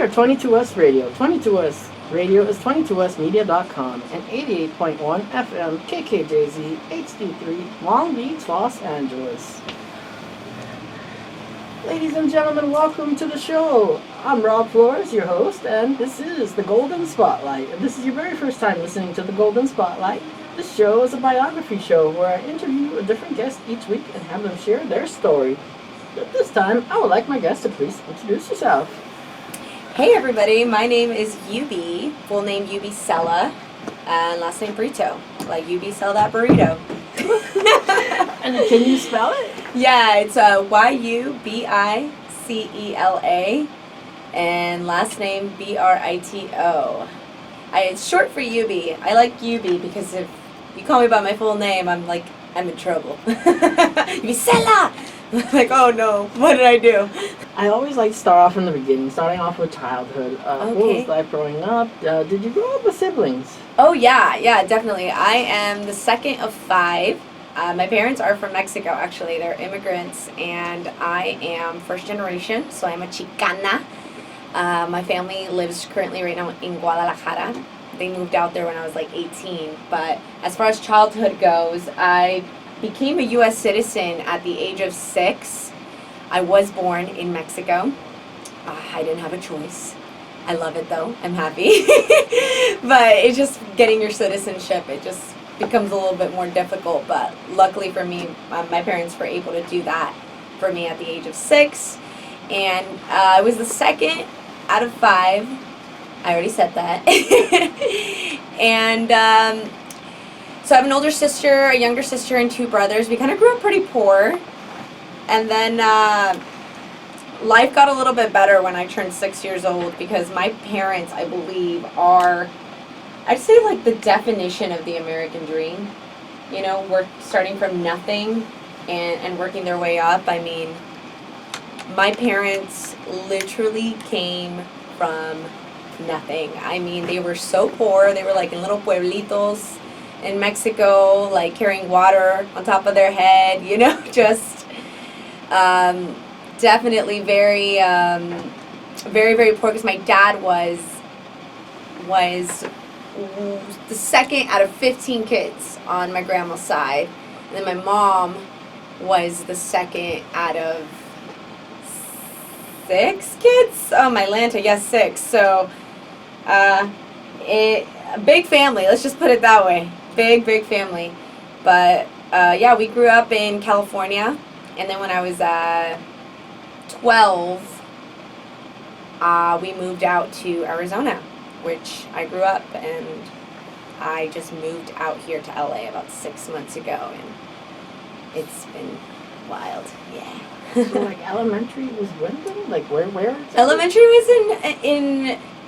are 22us Radio. 22us Radio is 22usmedia.com and 88.1 FM KKJZ HD3 Long Beach, Los Angeles. Ladies and gentlemen, welcome to the show. I'm Rob Flores, your host, and this is the Golden Spotlight. If this is your very first time listening to the Golden Spotlight, this show is a biography show where I interview a different guest each week and have them share their story. But this time, I would like my guest to please introduce yourself. Hey everybody, my name is Yubi, full name Yubicela, and last name Brito, like Yubicela that burrito. And can you spell it? Yeah, it's Yubicela, and last name Brito. It's short for Yubi. I like Yubi because if you call me by my full name, I'm in trouble. Yubicela! Like, oh no, what did I do? I always like to start off from the beginning, starting off with childhood. What was life growing up? Did you grow up with siblings? Oh yeah, definitely. I am the second of 5. My parents are from Mexico, actually. They're immigrants, and I am first generation, so I'm a Chicana. My family lives currently right now in Guadalajara. They moved out there when I was 18, but as far as childhood goes, I became a U.S. citizen at the age of 6. I was born in Mexico. I didn't have a choice. I love it though. I'm happy. But it's just getting your citizenship. It just becomes a little bit more difficult. But luckily for me, my parents were able to do that for me at the age of 6. And I was the second out of 5. I already said that. And so I have an older sister, a younger sister, and 2 brothers. We kind of grew up pretty poor. And then life got a little bit better when I turned 6 years old because my parents, I believe, are, I'd say, the definition of the American dream. You know, we're starting from nothing and working their way up. I mean, my parents literally came from nothing. I mean, they were so poor. They were in little pueblitos in Mexico, carrying water on top of their head, just definitely very, very, very poor because my dad was the second out of 15 kids on my grandma's side, and then my mom was the second out of 6 kids? Oh, my Lanta, yes, 6. So, a big family, let's just put it that way. Big family. But, yeah, we grew up in California, and then when I was 12, we moved out to Arizona, which I grew up, and I just moved out here to LA about 6 months ago, and it's been wild, yeah. So, elementary was when? Where? Elementary was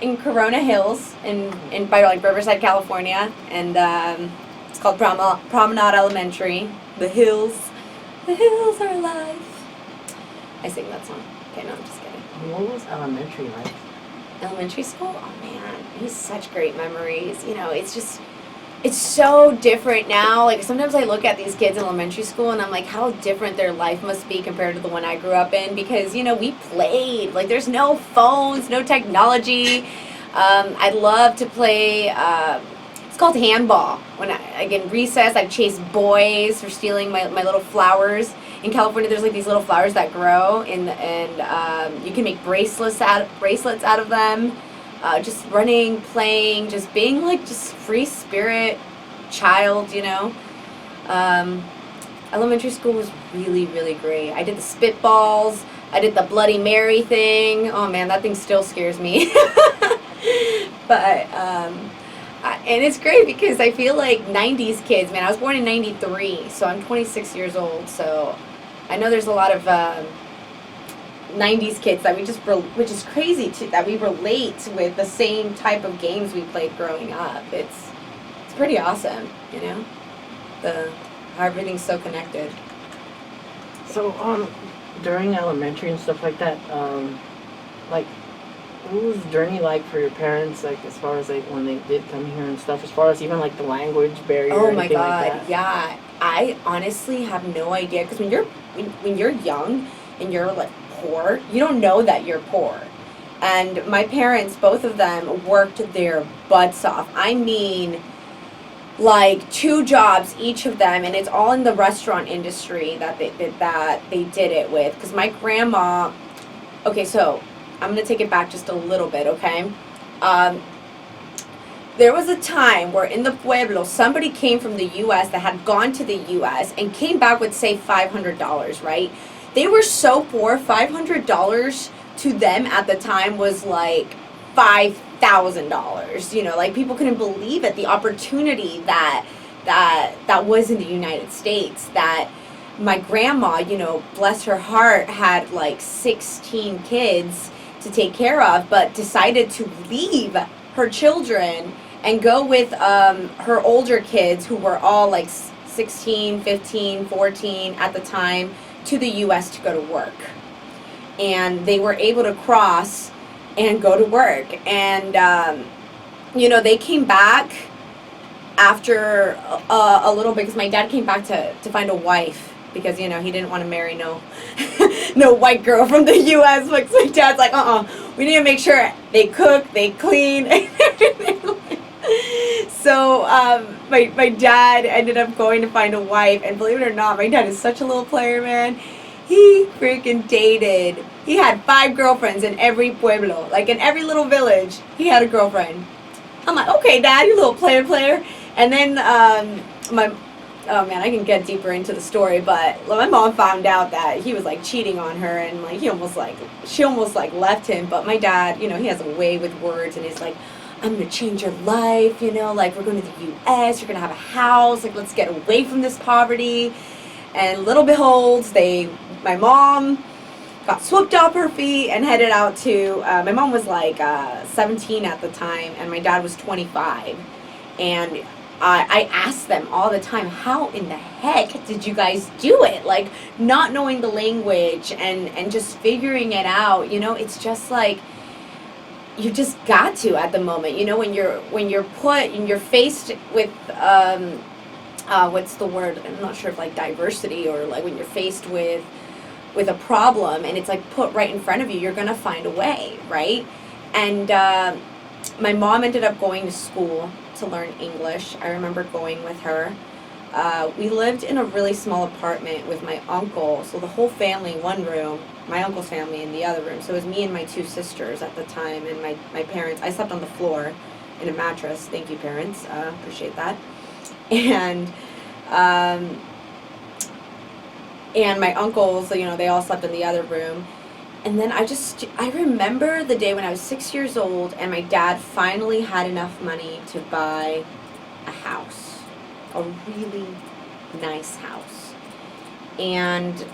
in Corona Hills, by Riverside, California, and it's called Promenade Elementary. The hills are alive. I sing that song. Okay, no, I'm just kidding. What was elementary like? Elementary school? Oh man, it's such great memories. It's so different now. Sometimes I look at these kids in elementary school and I'm like, how different their life must be compared to the one I grew up in because, we played. There's no phones, no technology. I love to play, it's called handball. In recess, I'd chase boys for stealing my little flowers. In California, there's these little flowers that grow, and you can make bracelets out of them. Just running, playing, just being just free spirit child, Elementary school was really, really great. I did the spitballs. I did the Bloody Mary thing. Oh man, that thing still scares me. But, and it's great because I feel like 90s kids, man, I was born in 93, so I'm 26 years old, so I know there's a lot of 90s kids that which is crazy too, that we relate with the same type of games we played growing up. It's pretty awesome, how everything's so connected. So during elementary and stuff like that, what was the journey like for your parents, as far as when they did come here and stuff, as far as even the language barrier? Oh my God, like that? Yeah. I honestly have no idea because when you're young and you're poor, you don't know that you're poor. And my parents, both of them, worked their butts off. I mean, like 2 jobs each of them, and it's all in the restaurant industry that they did it with. Because my grandma, okay, so I'm gonna take it back just a little bit, okay? There was a time where in the pueblo, somebody came from the U.S. that had gone to the U.S. and came back with, say, $500, right? They were so poor, $500 to them at the time was like $5,000. You know, like people couldn't believe it, the opportunity that was in the United States. That my grandma, you know, bless her heart, had like 16 kids to take care of, but decided to leave her children and go with her older kids, who were all like 16, 15, 14 at the time, to the U.S. to go to work. And they were able to cross and go to work. And, you know, they came back after a little bit, because my dad came back to find a wife, because, you know, he didn't want to marry no white girl from the U.S. But my dad's like, we need to make sure they cook, they clean, and everything. So my dad ended up going to find a wife, and believe it or not, my dad is such a little player, man. He freaking dated. He had 5 girlfriends in every pueblo, like in every little village. He had a girlfriend. I'm like, okay, Dad, you little player. And then oh man, I can get deeper into the story, but my mom found out that he was like cheating on her, and like she almost like left him. But my dad, you know, he has a way with words, and he's like, I'm gonna change your life, you know, like we're going to the U.S., you're gonna have a house, like let's get away from this poverty. And little behold, my mom got swooped off her feet and headed out to, my mom was like 17 at the time, and my dad was 25. And I asked them all the time, how in the heck did you guys do it? Like, not knowing the language and just figuring it out, you know, it's just like, you just got to at the moment, you know, when you're put and you're faced with, what's the word? I'm not sure if like diversity, or like when you're faced with a problem and it's like put right in front of you, you're gonna find a way, right? And my mom ended up going to school to learn English. I remember going with her. We lived in a really small apartment with my uncle, so the whole family in one room, my uncle's family in the other room. So it was me and my 2 sisters at the time, and my parents. I slept on the floor in a mattress. Thank you, parents. Appreciate that. And my uncles, you know, they all slept in the other room. And then I remember the day when I was 6 years old and my dad finally had enough money to buy a house, a really nice house. And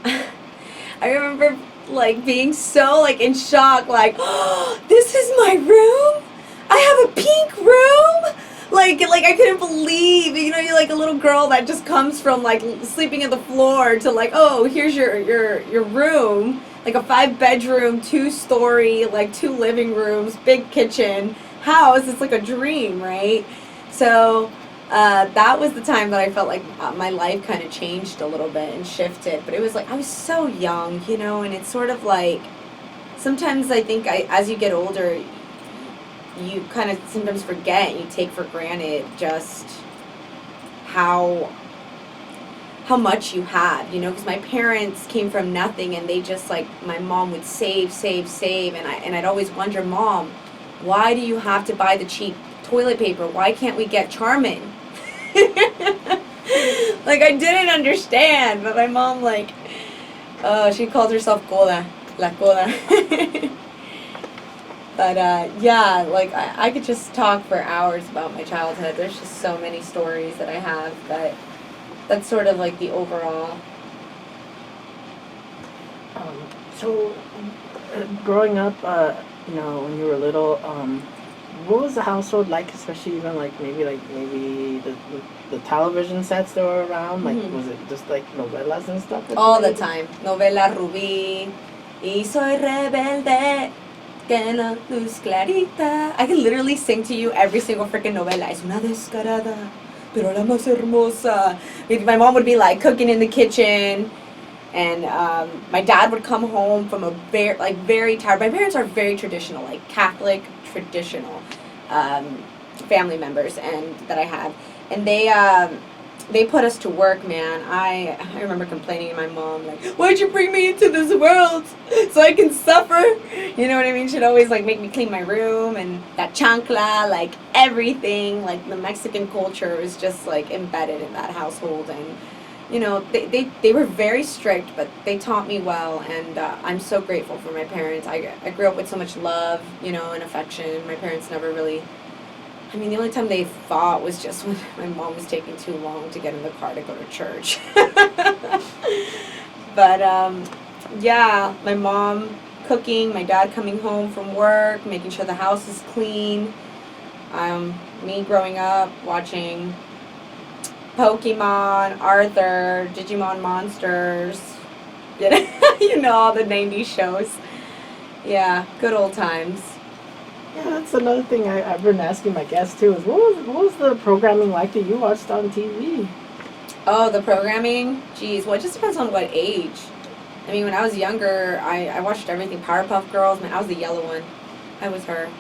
I remember like being so like in shock, like, oh, this is my room? I have a pink room? Like I couldn't believe, you know, you're like a little girl that just comes from like sleeping on the floor to like, oh, here's your room, like a 5-bedroom, 2-story, like 2 living rooms, big kitchen house. It's like a dream, right? So that was the time that I felt like my life kind of changed a little bit and shifted. But it was like, I was so young, you know, and it's sort of like, sometimes I think as you get older, you kind of sometimes forget, you take for granted just how much you have, you know, because my parents came from nothing, and they just like, my mom would save, and I'd always wonder, Mom, why do you have to buy the cheap toilet paper? Why can't we get Charmin? Like, I didn't understand, but my mom, like, she called herself Coda, La Coda. But, yeah, like, I could just talk for hours about my childhood. There's just so many stories that I have, but that's sort of, like, the overall. So, growing up, you know, when you were little, what was the household like, especially even, like, maybe the television sets that were around? Like, was it just, like, novelas and stuff? All the time. Novela Rubí, y soy rebelde. La luz clarita. I can literally sing to you every single freaking novela. Es una descarada, pero la más hermosa. My mom would be like cooking in the kitchen, And my dad would come home from a very tired. My parents are very traditional, like Catholic traditional family members, and that I have, and they put us to work, man. I remember complaining to my mom, like, why'd you bring me into this world so I can suffer? You know what I mean? She'd always, like, make me clean my room, and that chancla, like, everything. Like, the Mexican culture was just, like, embedded in that household. And, you know, they were very strict, but they taught me well. And I'm so grateful for my parents. I grew up with so much love, you know, and affection. My parents never really... I mean, the only time they fought was just when my mom was taking too long to get in the car to go to church. But, yeah, my mom cooking, my dad coming home from work, making sure the house is clean. Me growing up, watching Pokemon, Arthur, Digimon Monsters, you know, all the 90s shows. Yeah, good old times. Yeah, that's another thing I've been asking my guests too. Is what was the programming like that you watched on TV? Oh, the programming? Geez, well, it just depends on what age. I mean, when I was younger, I watched everything. Powerpuff Girls, man, I was the yellow one. I was her.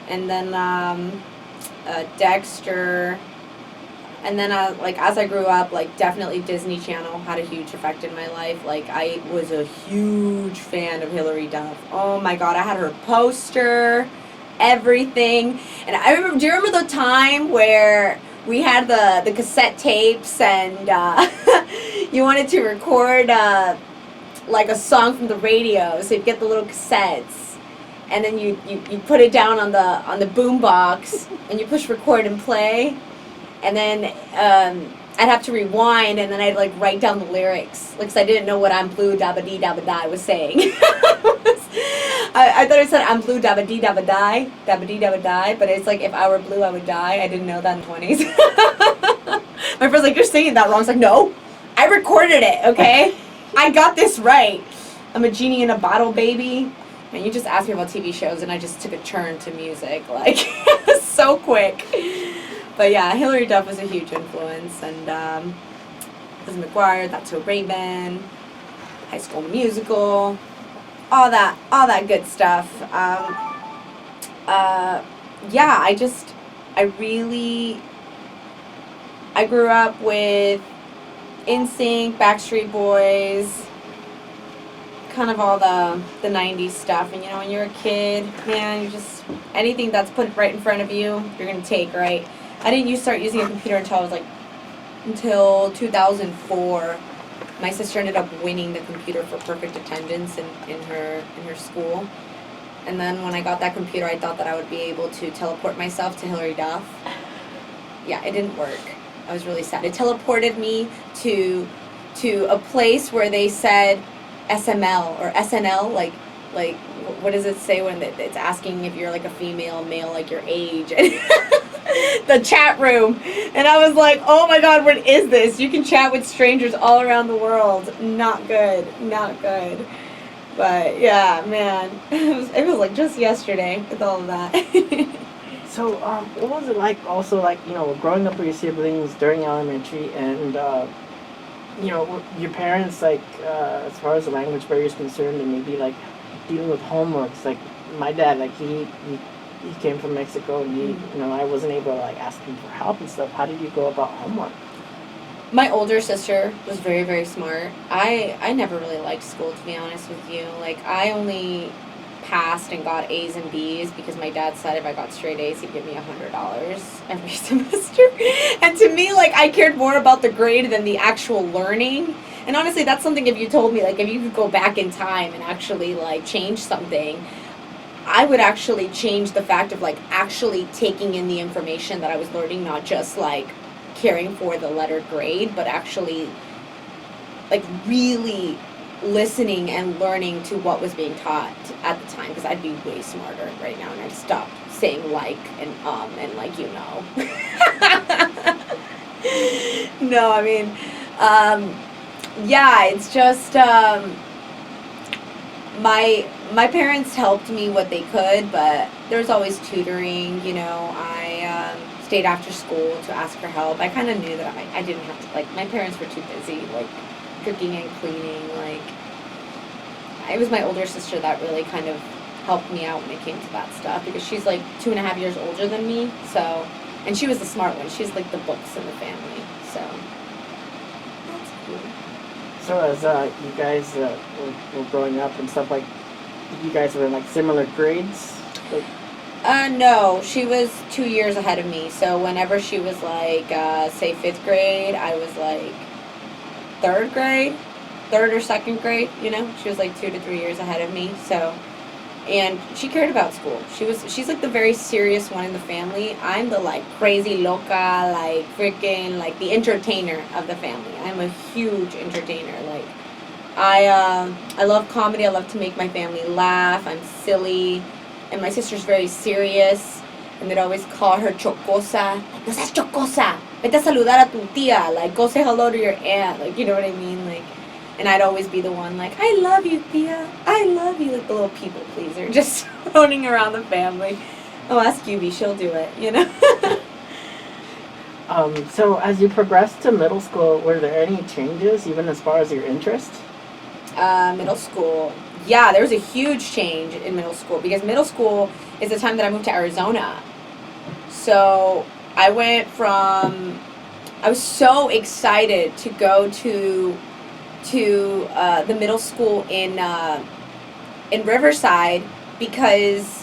And then Dexter. And then, like, as I grew up, like, definitely Disney Channel had a huge effect in my life. Like, I was a huge fan of Hilary Duff. Oh, my God, I had her poster, everything. And I remember, do you remember the time where we had the cassette tapes and you wanted to record, like, a song from the radio? So you'd get the little cassettes. And then you put it down on the boom box, and you push record and play. And then I'd have to rewind, and then I'd, like, write down the lyrics. Like, 'cause I didn't know what I'm blue dabba-dee dabba-die was saying. I thought it said I'm blue dabba-dee dabba-die, but it's like if I were blue, I would die. I didn't know that in the 20s. My friend's like, you're singing that wrong. I was like, no, I recorded it, okay? I got this right. I'm a genie in a bottle, baby. And you just asked me about TV shows, and I just took a turn to music, like, so quick. But yeah, Hilary Duff was a huge influence, and Lizzie McGuire, That's So Raven, High School Musical, all that good stuff. Yeah, I grew up with NSYNC, Backstreet Boys, kind of all the 90s stuff. And, you know, when you're a kid, man, you just, anything that's put right in front of you, you're going to take, right? I didn't start using a computer until 2004. My sister ended up winning the computer for perfect attendance in her school. And then when I got that computer, I thought that I would be able to teleport myself to Hilary Duff. Yeah, it didn't work. I was really sad. It teleported me to a place where they said SML or SNL, like what does it say when it's asking if you're like a female, male, like your age? The chat room. And I was like, oh my God, what is this? You can chat with strangers all around the world. Not good. But yeah, man, it was like just yesterday with all of that. So, what was it like also, like, you know, growing up with your siblings during elementary and, you know, your parents, like, as far as the language barrier is concerned and maybe, like, dealing with homeworks? Like, my dad, like, he came from Mexico and you know, I wasn't able to, like, ask him for help and stuff. How did you go about homework? My older sister was very, very smart. I never really liked school, to be honest with you. Like, I only passed and got A's and B's because my dad said if I got straight A's, he'd give me $100 every semester. And to me, like, I cared more about the grade than the actual learning. And honestly, that's something, if you told me, like, if you could go back in time and actually, like, change something, I would actually change the fact of, like, actually taking in the information that I was learning, not just, like, caring for the letter grade, but actually, like, really listening and learning to what was being taught at the time, because I'd be way smarter right now, and I'd stop saying like and like, you know. No, I mean, yeah, it's just, my parents helped me what they could, but there was always tutoring, you know. I stayed after school to ask for help. I kind of knew that I didn't have to, like, my parents were too busy, like, cooking and cleaning. Like, it was my older sister that really kind of helped me out when it came to that stuff, because she's like 2.5 years older than me, so, and she was the smart one. She's like the books in the family, so that's cool. So as you guys were growing up and stuff, like, you guys were in like similar grades? Like, no, she was 2 years ahead of me, so whenever she was like, say 5th grade, I was like 3rd or 2nd grade, you know? She was like 2 to 3 years ahead of me, so, and she cared about school. She's like the very serious one in the family. I'm the like crazy loca, like freaking, like the entertainer of the family. I'm a huge entertainer. Like, I love comedy. I love to make my family laugh. I'm silly. And my sister's very serious, and they'd always call her chocosa. Like, no seas chocosa, vete a saludar a tu tía. Like, go say hello to your aunt. Like, you know what I mean? Like, and I'd always be the one like, I love you, tía. I love you. Like the little people pleaser, just running around the family. Oh, ask Yubi, she'll do it, you know? So as you progressed to middle school, were there any changes, even as far as your interests? Middle school. Yeah, there was a huge change in middle school, because middle school is the time that I moved to Arizona. So I went from, I was so excited to go to the middle school in Riverside, because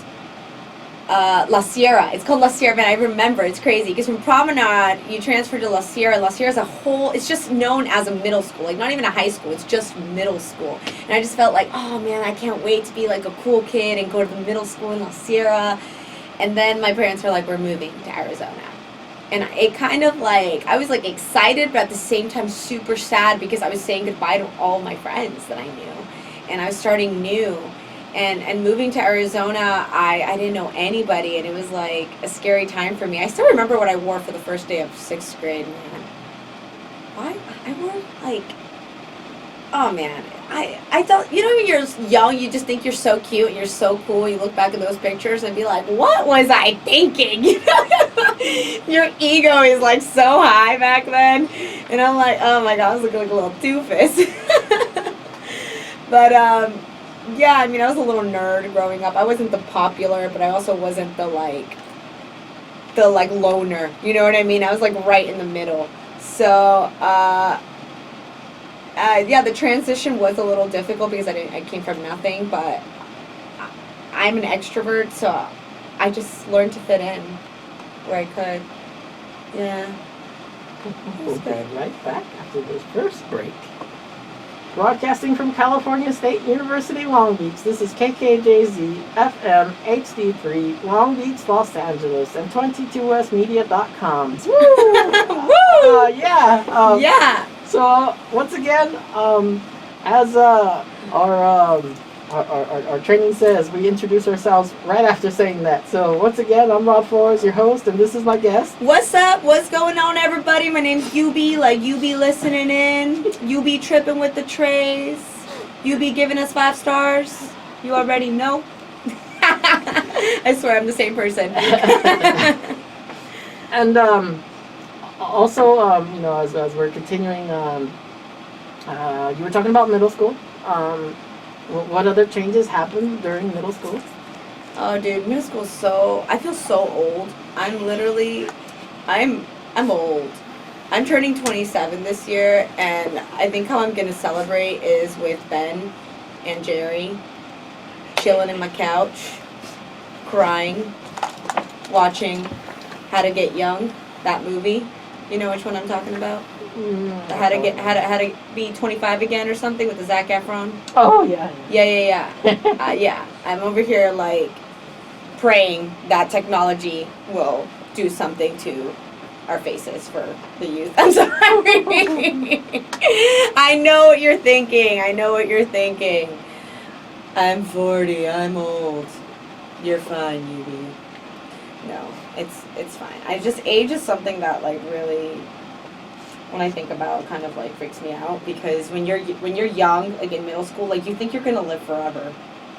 La Sierra. It's called La Sierra, man. I remember. It's crazy, because from Promenade, you transfer to La Sierra. La Sierra is a whole, it's just known as a middle school. Like, not even a high school. It's just middle school. And I just felt like, oh, man, I can't wait to be, like, a cool kid and go to the middle school in La Sierra. And then my parents were like, we're moving to Arizona. And it kind of, like, I was, like, excited, but at the same time super sad, because I was saying goodbye to all my friends that I knew. And I was starting new. And moving to Arizona, I didn't know anybody, and it was like a scary time for me. I still remember what I wore for the first day of 6th grade, man. I wore like, oh man, I thought, you know, when you're young, you just think you're so cute and you're so cool. You look back at those pictures and be like, what was I thinking? You know? Your ego is like so high back then, and I'm like, oh my god, I was looking like a little doofus. But yeah, I mean, I was a little nerd growing up. I wasn't the popular, but I also wasn't the loner. You know what I mean? I was like right in the middle. So, yeah, the transition was a little difficult, because I came from nothing, but I'm an extrovert, so I just learned to fit in where I could. Yeah. We'll be right back after this first break. Broadcasting from California State University, Long Beach, this is KKJZ FM HD3, Long Beach, Los Angeles, and 22westmedia.com. Woo! Yeah. Yeah. So once again, as our training says, we introduce ourselves right after saying that. So once again, I'm Rob Flores, your host, and this is my guest. What's up? What's going on, everybody? My name's Yubi, like you be listening in. You be tripping with the trays. You be giving us 5 stars. You already know. I swear I'm the same person. And also, you know, as we're continuing, you were talking about middle school. What other changes happened during middle school? Oh, dude, middle school is so, I feel so old. I'm old. I'm turning 27 this year, and I think how I'm going to celebrate is with Ben and Jerry, chilling in my couch, crying, watching How to Get Young, that movie. You know which one I'm talking about? How to be 25 again or something with the Zac Efron. Oh yeah. Yeah. Yeah. I'm over here like praying that technology will do something to our faces for the youth. I'm sorry. I know what you're thinking. I'm 40. I'm old. You're fine, Yubi. No, it's fine. Age is something that like really, when I think about, kind of like freaks me out, because when you're young, like in middle school, like you think you're gonna live forever.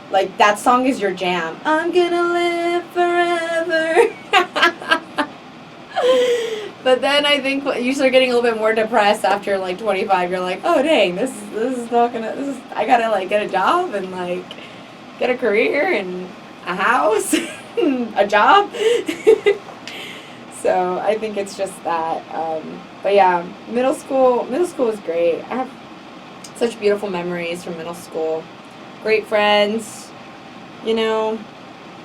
Like that song is your jam. I'm gonna live forever. But then I think you start getting a little bit more depressed after like 25. You're like, oh dang, this is not gonna. I gotta like get a job and like get a career and a house, a job. So I think it's just that. But yeah, middle school was great. I have such beautiful memories from middle school. Great friends. You know,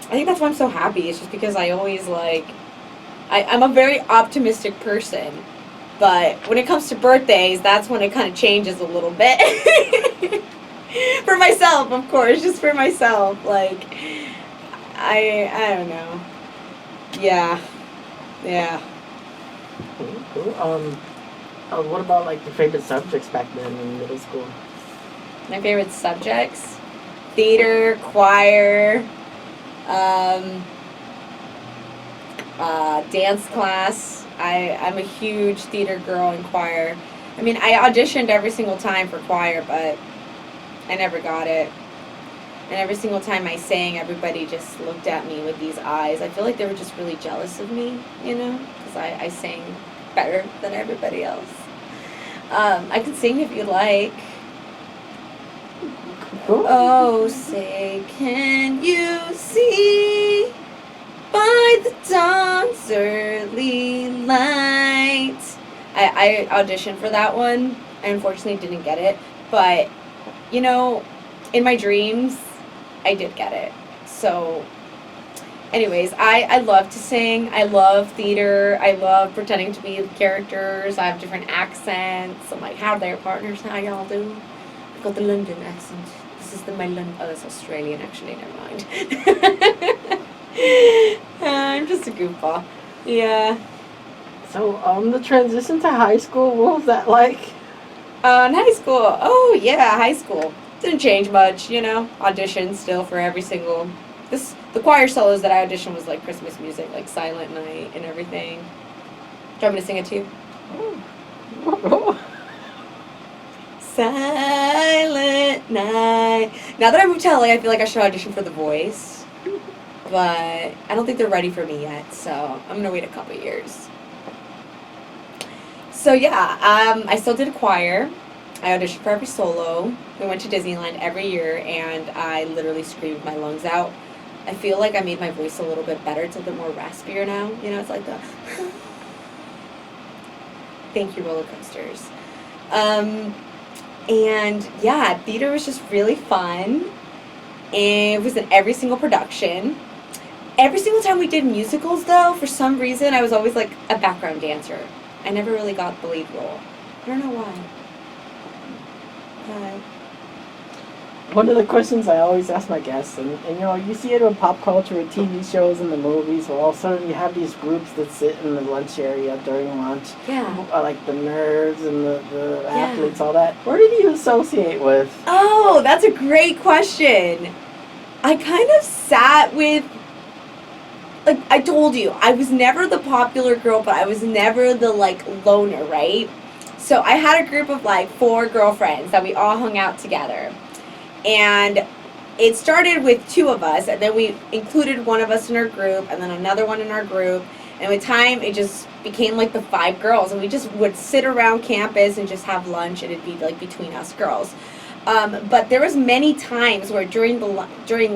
I think that's why I'm so happy. It's just because I always like. I'm a very optimistic person, but when it comes to birthdays, that's when it kind of changes a little bit. For myself, of course, just for myself. Like, I don't know. Yeah. Cool. What about like your favorite subjects back then in middle school? My favorite subjects? Theater, choir, dance class. I'm a huge theater girl in choir. I mean, I auditioned every single time for choir, but I never got it. And every single time I sang, everybody just looked at me with these eyes. I feel like they were just really jealous of me, you know, because I sang better than everybody else. I can sing if you like. Cool. Oh, say, can you see by the dawn's early light? I auditioned for that one. I unfortunately didn't get it. But, you know, in my dreams, I did get it. So, anyways, I love to sing. I love theater. I love pretending to be the characters. I have different accents. I'm like, how are their partners? How y'all do? I've got the London accent. This is my London. Oh, that's Australian, actually. Never mind. I'm just a goofball. Yeah. So, the transition to high school, what was that like? In high school. Oh, yeah, high school. Didn't change much, you know. Auditioned still for every single... The choir solos that I auditioned was like Christmas music, like Silent Night and everything. Do you want me to sing it too? Oh. Silent Night. Now that I moved to LA, I feel like I should audition for The Voice. But I don't think they're ready for me yet, so I'm going to wait a couple years. So yeah, I still did choir. I auditioned for every solo. We went to Disneyland every year, and I literally screamed my lungs out. I feel like I made my voice a little bit better. It's a little bit more raspier now. You know, it's like the... Thank you, roller coasters. And yeah, theater was just really fun. It was in every single production. Every single time we did musicals, though, for some reason, I was always like a background dancer. I never really got the lead role. I don't know why. One of the questions I always ask my guests, and you know, you see it in pop culture with TV shows and the movies, where all of a sudden you have these groups that sit in the lunch area during lunch. Yeah. Like the nerds and the athletes, all that. Where did you associate with? Oh, that's a great question. I kind of sat with... Like, I told you, I was never the popular girl, but I was never the, like, loner, right? So I had a group of, like, 4 girlfriends that we all hung out together. And it started with 2 of us, and then we included one of us in our group, and then another one in our group. And with time, it just became, like, the 5 girls. And we just would sit around campus and just have lunch, and it'd be, like, between us girls. But there was many times where during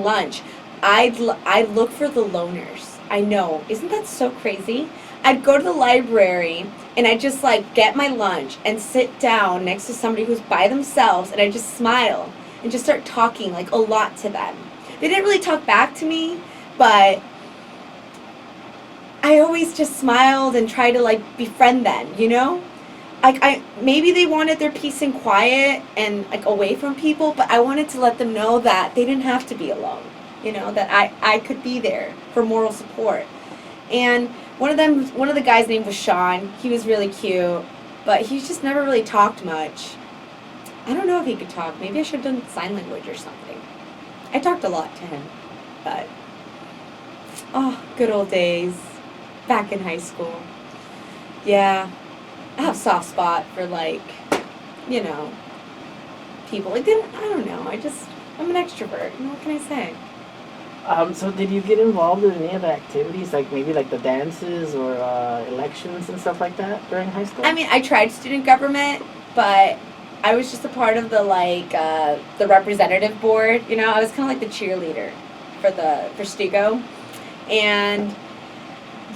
lunch, I'd look for the loners. I know. Isn't that so crazy? I'd go to the library and I'd just like get my lunch and sit down next to somebody who's by themselves, and I'd just smile and just start talking like a lot to them. They didn't really talk back to me, but I always just smiled and tried to like befriend them, you know? Like maybe they wanted their peace and quiet and like away from people, but I wanted to let them know that they didn't have to be alone. You know, that I could be there for moral support. And one of the guys' name was Sean. He was really cute, but he just never really talked much. I don't know if he could talk. Maybe I should have done sign language or something. I talked a lot to him, but oh, good old days. Back in high school. Yeah. I have a soft spot for like, you know, people. Like I don't know. I'm an extrovert. You know, what can I say? So did you get involved in any of the activities, like maybe like the dances or elections and stuff like that during high school? I mean, I tried student government, but I was just a part of the the representative board. You know, I was kind of like the cheerleader for Stigo, and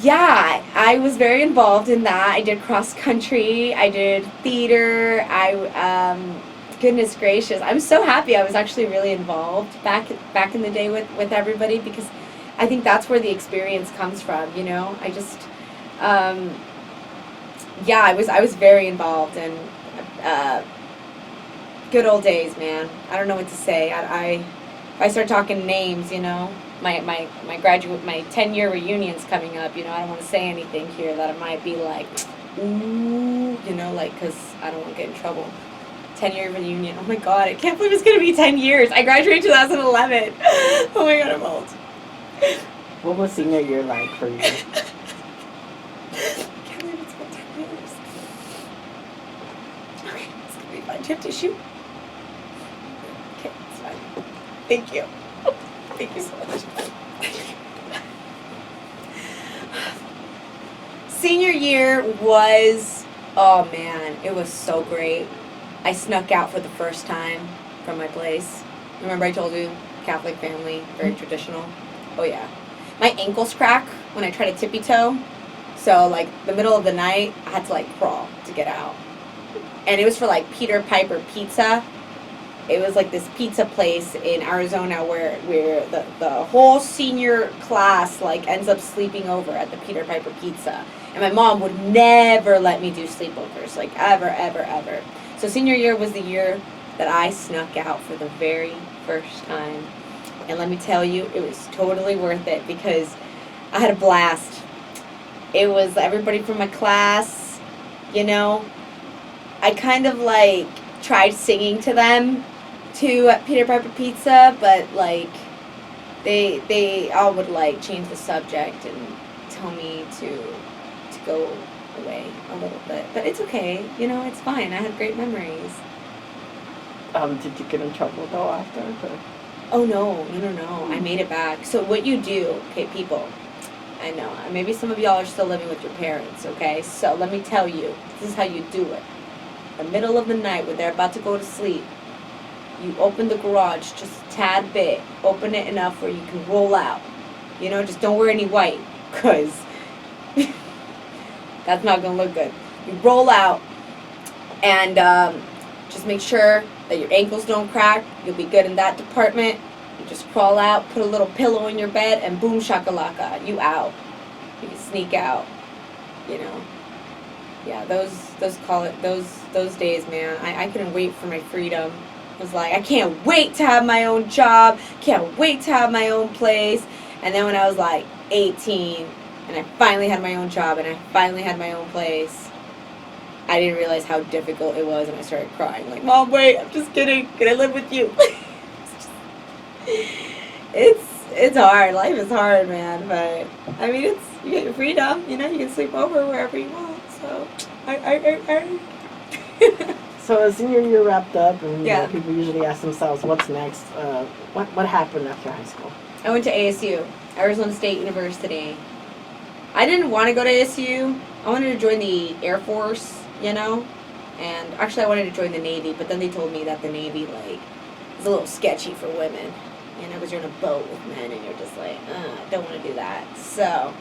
yeah, I was very involved in that. I did cross country, I did theater. Goodness gracious, I'm so happy I was actually really involved back in the day with everybody, because I think that's where the experience comes from. You know, I just yeah, I was very involved, and good old days, man. I don't know what to say. If I start talking names, you know, my 10-year reunion's coming up. You know, I don't want to say anything here that it might be like, ooh, you know, like, because I don't want to get in trouble. 10-year reunion. Oh my god, I can't believe it's gonna be 10 years. I graduated 2011. Oh my god, I'm old. What was senior year like for you? I can't believe it's been 10 years. Okay, it's gonna be fine. Do you have tissue? Okay, it's fine. Thank you. Thank you so much. Senior year was, oh man, it was so great. I snuck out for the first time from my place. Remember I told you, Catholic family, very traditional. Oh yeah. My ankles crack when I try to tippy toe. So like the middle of the night, I had to like crawl to get out. And it was for like Peter Piper Pizza. It was like this pizza place in Arizona where the whole senior class like ends up sleeping over at the Peter Piper Pizza. And my mom would never let me do sleepovers, like ever, ever, ever. So senior year was the year that I snuck out for the very first time. And let me tell you, it was totally worth it because I had a blast. It was everybody from my class, you know. I kind of like tried singing to them too at Peter Piper Pizza, but like they all would like change the subject and tell me to go away a little bit, but it's okay, you know, it's fine. I had great memories. Did you get in trouble though after? Or? Oh no, I made it back. So what you do, okay, people, I know, maybe some of y'all are still living with your parents, okay, so let me tell you, this is how you do it. The middle of the night when they're about to go to sleep, you open the garage just a tad bit, open it enough where you can roll out, you know, just don't wear any white, because that's not going to look good. You roll out and just make sure that your ankles don't crack. You'll be good in that department. You just crawl out, put a little pillow in your bed, and boom shakalaka, you out. You can sneak out, you know. Yeah, those days, man. I couldn't wait for my freedom. I was like, I can't wait to have my own job. Can't wait to have my own place. And then when I was like 18, and I finally had my own job, and I finally had my own place, I didn't realize how difficult it was, and I started crying. Like, Mom, wait, I'm just kidding. Can I live with you? It's hard. Life is hard, man. But, I mean, you get your freedom. You know, you can sleep over wherever you want. So, So as senior year wrapped up, and yeah. People usually ask themselves, what's next? What happened after high school? I went to ASU, Arizona State University. I didn't want to go to ASU. I wanted to join the Air Force, you know, and actually I wanted to join the Navy, but then they told me that the Navy, like, is a little sketchy for women, you know, because you're in a boat with men and you're just like, I don't want to do that. So,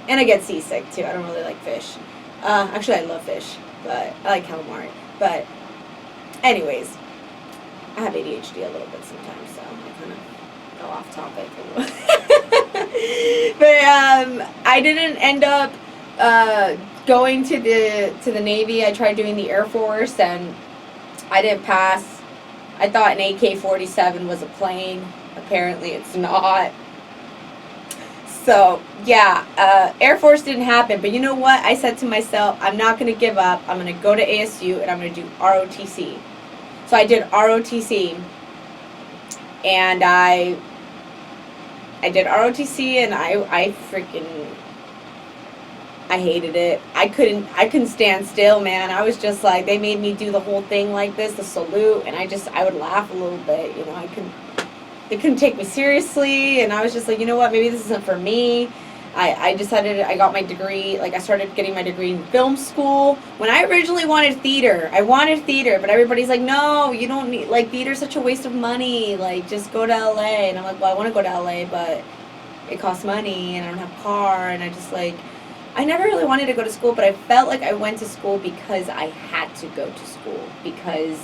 and I get seasick too. I don't really like fish. Actually, I love fish, but I like calamari. But anyways, I have ADHD a little bit sometimes, so I kind of go off topic. But I didn't end up going to the Navy. I tried doing the Air Force, and I didn't pass. I thought an AK-47 was a plane. Apparently, it's not. So, yeah, Air Force didn't happen. But you know what? I said to myself, I'm not going to give up. I'm going to go to ASU, and I'm going to do ROTC. So I did ROTC, and I did ROTC, and I hated it. I couldn't stand still, man. I was just like, they made me do the whole thing like this, the salute, and I would laugh a little bit, you know. they couldn't take me seriously, and I was just like, you know what, maybe this isn't for me. I decided, I got my degree, like I started getting my degree in film school. When I originally wanted theater, but everybody's like, no, you don't need, like, theater's such a waste of money, like, just go to LA. And I'm like, well, I want to go to LA, but it costs money, and I don't have a car, and I just, like, I never really wanted to go to school, but I felt like I went to school because I had to go to school, because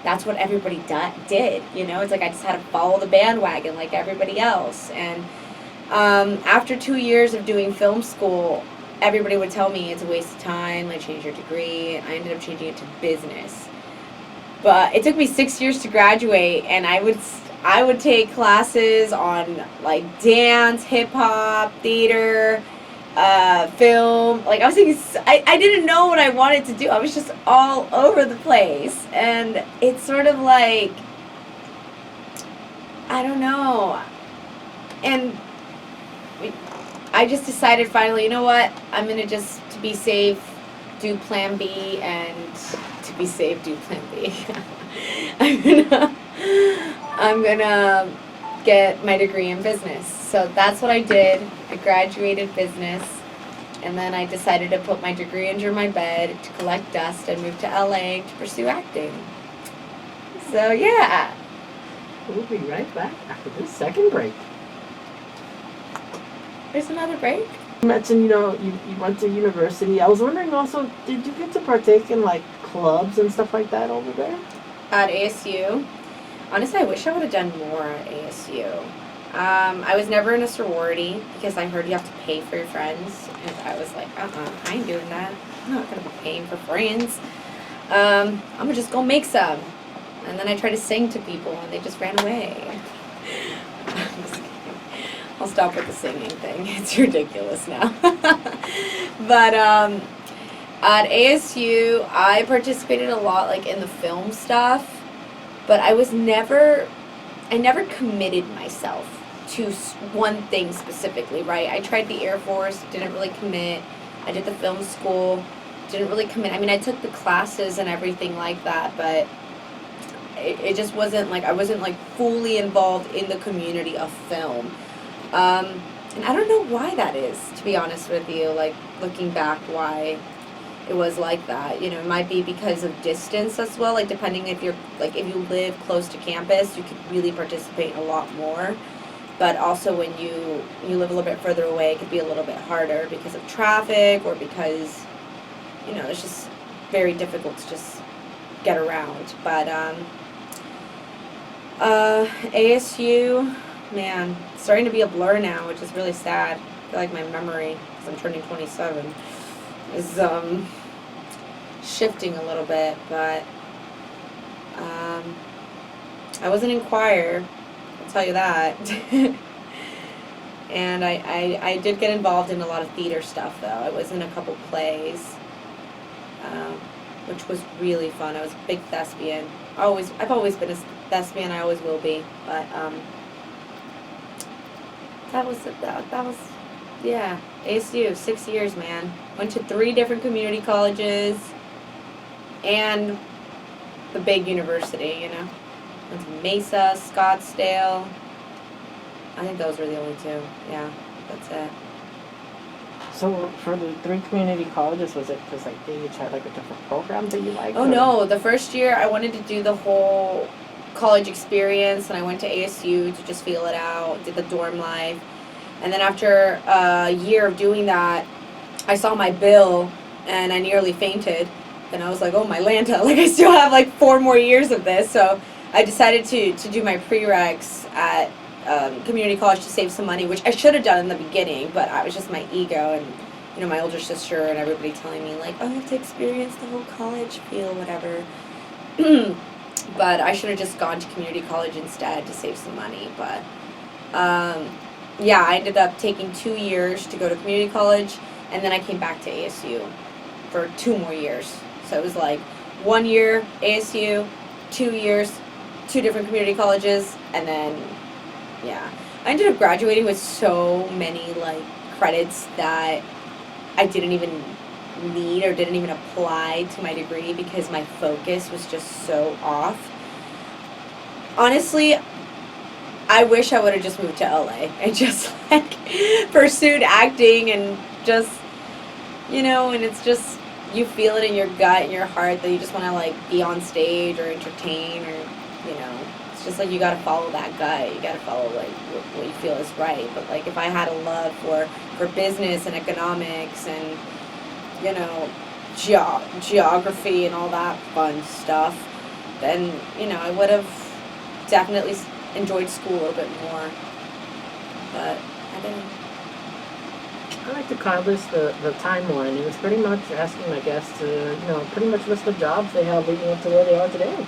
that's what everybody did, you know? It's like I just had to follow the bandwagon like everybody else. And after 2 years of doing film school, everybody would tell me it's a waste of time, like change your degree. I ended up changing it to business. But it took me 6 years to graduate, and I would take classes on like dance, hip hop, theater, film. Like I didn't know what I wanted to do. I was just all over the place, and it's sort of like, I don't know. And I just decided finally, you know what? I'm gonna just, to be safe, do Plan B, and to be safe, do Plan B. I'm gonna get my degree in business. So that's what I did. I graduated business, and then I decided to put my degree under my bed to collect dust and move to LA to pursue acting. So yeah. We'll be right back after this second break. There's another break? You mentioned, you went to university. I was wondering also, did you get to partake in, like, clubs and stuff like that over there? At ASU? Honestly, I wish I would have done more at ASU. I was never in a sorority because I heard you have to pay for your friends. And I was like, I ain't doing that. I'm not going to be paying for friends. I'm going to just go make some. And then I tried to sing to people, and they just ran away. I'll stop with the singing thing. It's ridiculous now. But at ASU, I participated a lot, like, in the film stuff. But I never committed myself to one thing specifically, right? I tried the Air Force, didn't really commit. I did the film school, didn't really commit. I mean, I took the classes and everything like that, but it just wasn't, like, I wasn't, like, fully involved in the community of film. And I don't know why that is, to be honest with you, like, looking back, why it was like that. You know, it might be because of distance as well, like, depending if you're, like, if you live close to campus, you could really participate a lot more. But also when you live a little bit further away, it could be a little bit harder because of traffic, or because, you know, it's just very difficult to just get around. But ASU, man, it's starting to be a blur now, which is really sad. I feel like my memory, because I'm turning 27, is shifting a little bit. But I wasn't in choir, I'll tell you that. And I did get involved in a lot of theater stuff, though. I was in a couple plays, which was really fun. I was a big thespian. I've always been a thespian. I always will be. But that was yeah. ASU, 6 years, man. Went to 3 different community colleges and the big university, you know. Went to Mesa, Scottsdale. I think those were the only 2. Yeah, that's it. So for the 3 community colleges, was it because, like, they each had, like, a different program that you liked? Oh, no. The first year, I wanted to do the whole college experience, and I went to ASU to just feel it out, did the dorm life. And then after a year of doing that, I saw my bill, and I nearly fainted. And I was like, oh, my Lanta, like, I still have, like, 4 more years of this. So I decided to do my prereqs at community college to save some money, which I should have done in the beginning, but I was just my ego and, you know, my older sister and everybody telling me, like, oh, you have to experience the whole college feel, whatever. But I should have just gone to community college instead to save some money. But yeah, I ended up taking 2 years to go to community college, and then I came back to ASU for 2 more years. So it was like 1 year ASU, 2 years, 2 different community colleges, and then, yeah. I ended up graduating with so many, like, credits that I didn't even need or didn't even apply to my degree because my focus was just so off. Honestly, I wish I would have just moved to LA and just like pursued acting and just, and it's just, you feel it in your gut and your heart that you just want to like be on stage or entertain or, it's just like you got to follow that gut. You got to follow like what you feel is right. But like if I had a love for business and economics and, geography and all that fun stuff, then, I would have definitely enjoyed school a little bit more, but I didn't. I like to call this the timeline, and it's pretty much asking my guests to, pretty much list the jobs they have leading up to where they are today.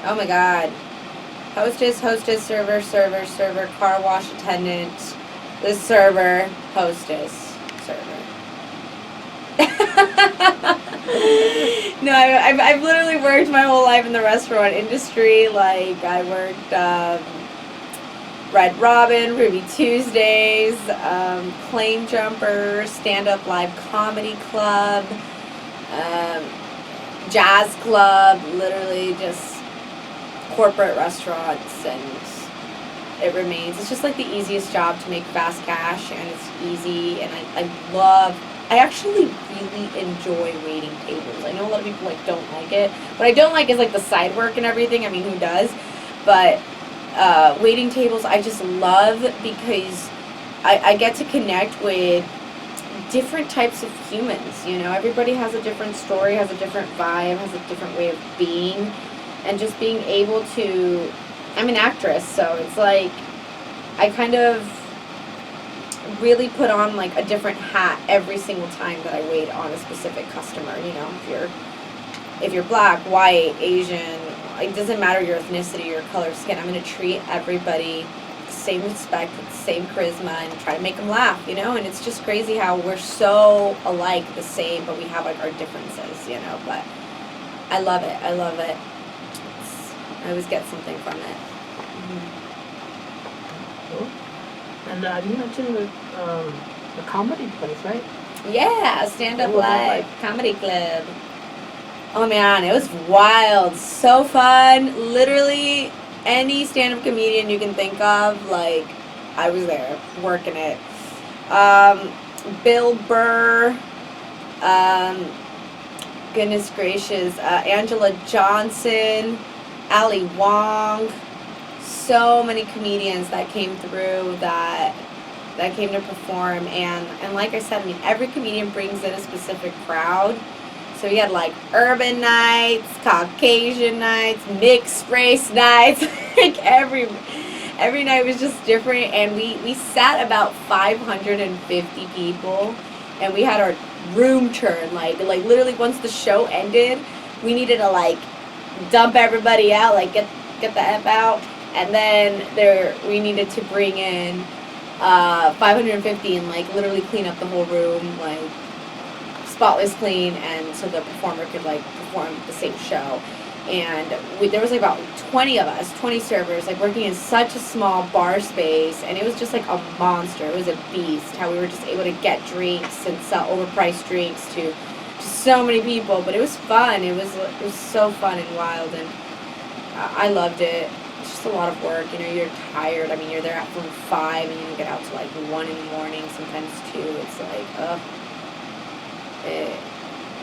Oh my God. Hostess, server, car wash attendant, the server, hostess, server. No, I've literally worked my whole life in the restaurant industry. Like, I worked Red Robin, Ruby Tuesdays, Claim Jumper, Stand-Up Live Comedy Club, Jazz Club, literally just corporate restaurants, and it remains. It's just like the easiest job to make fast cash, and it's easy, and I actually really enjoy waiting tables. I know a lot of people like don't like it. What I don't like is like the side work and everything. I mean, who does? But waiting tables I just love because I get to connect with different types of humans. Everybody has a different story, has a different vibe, has a different way of being, and just being able to. I'm an actress, so it's like I kind of really put on like a different hat every single time that I wait on a specific customer. If you're black, white, Asian, it doesn't matter your ethnicity, your color of skin. I'm going to treat everybody with the same respect, with the same charisma, and try to make them laugh, and it's just crazy how we're so alike, the same, but we have like our differences, but I love it. I always get something from it. Cool. And you mentioned the comedy place, right? Yeah, Stand-Up Live Comedy Club. Oh man, it was wild. So fun. Literally any stand-up comedian you can think of, like, I was there working it. Bill Burr, goodness gracious, Angela Johnson, Ali Wong. So many comedians that came through that came to perform, and like I said, I mean, every comedian brings in a specific crowd. So we had like urban nights, Caucasian nights, mixed race nights. Like every night was just different, and we sat about 550 people, and we had our room turn. Like literally once the show ended, we needed to like dump everybody out, like get the F out. And then we needed to bring in 550 and like literally clean up the whole room, like spotless clean, and so the performer could like perform the same show. And there was like about 20 of us, 20 servers, like working in such a small bar space, and it was just like a monster. It was a beast how we were just able to get drinks and sell overpriced drinks to so many people. But it was fun. It was so fun and wild, and I loved it. It's just a lot of work, you're tired. I mean, you're there from 5 and you get out to like 1 in the morning, sometimes 2. It's like,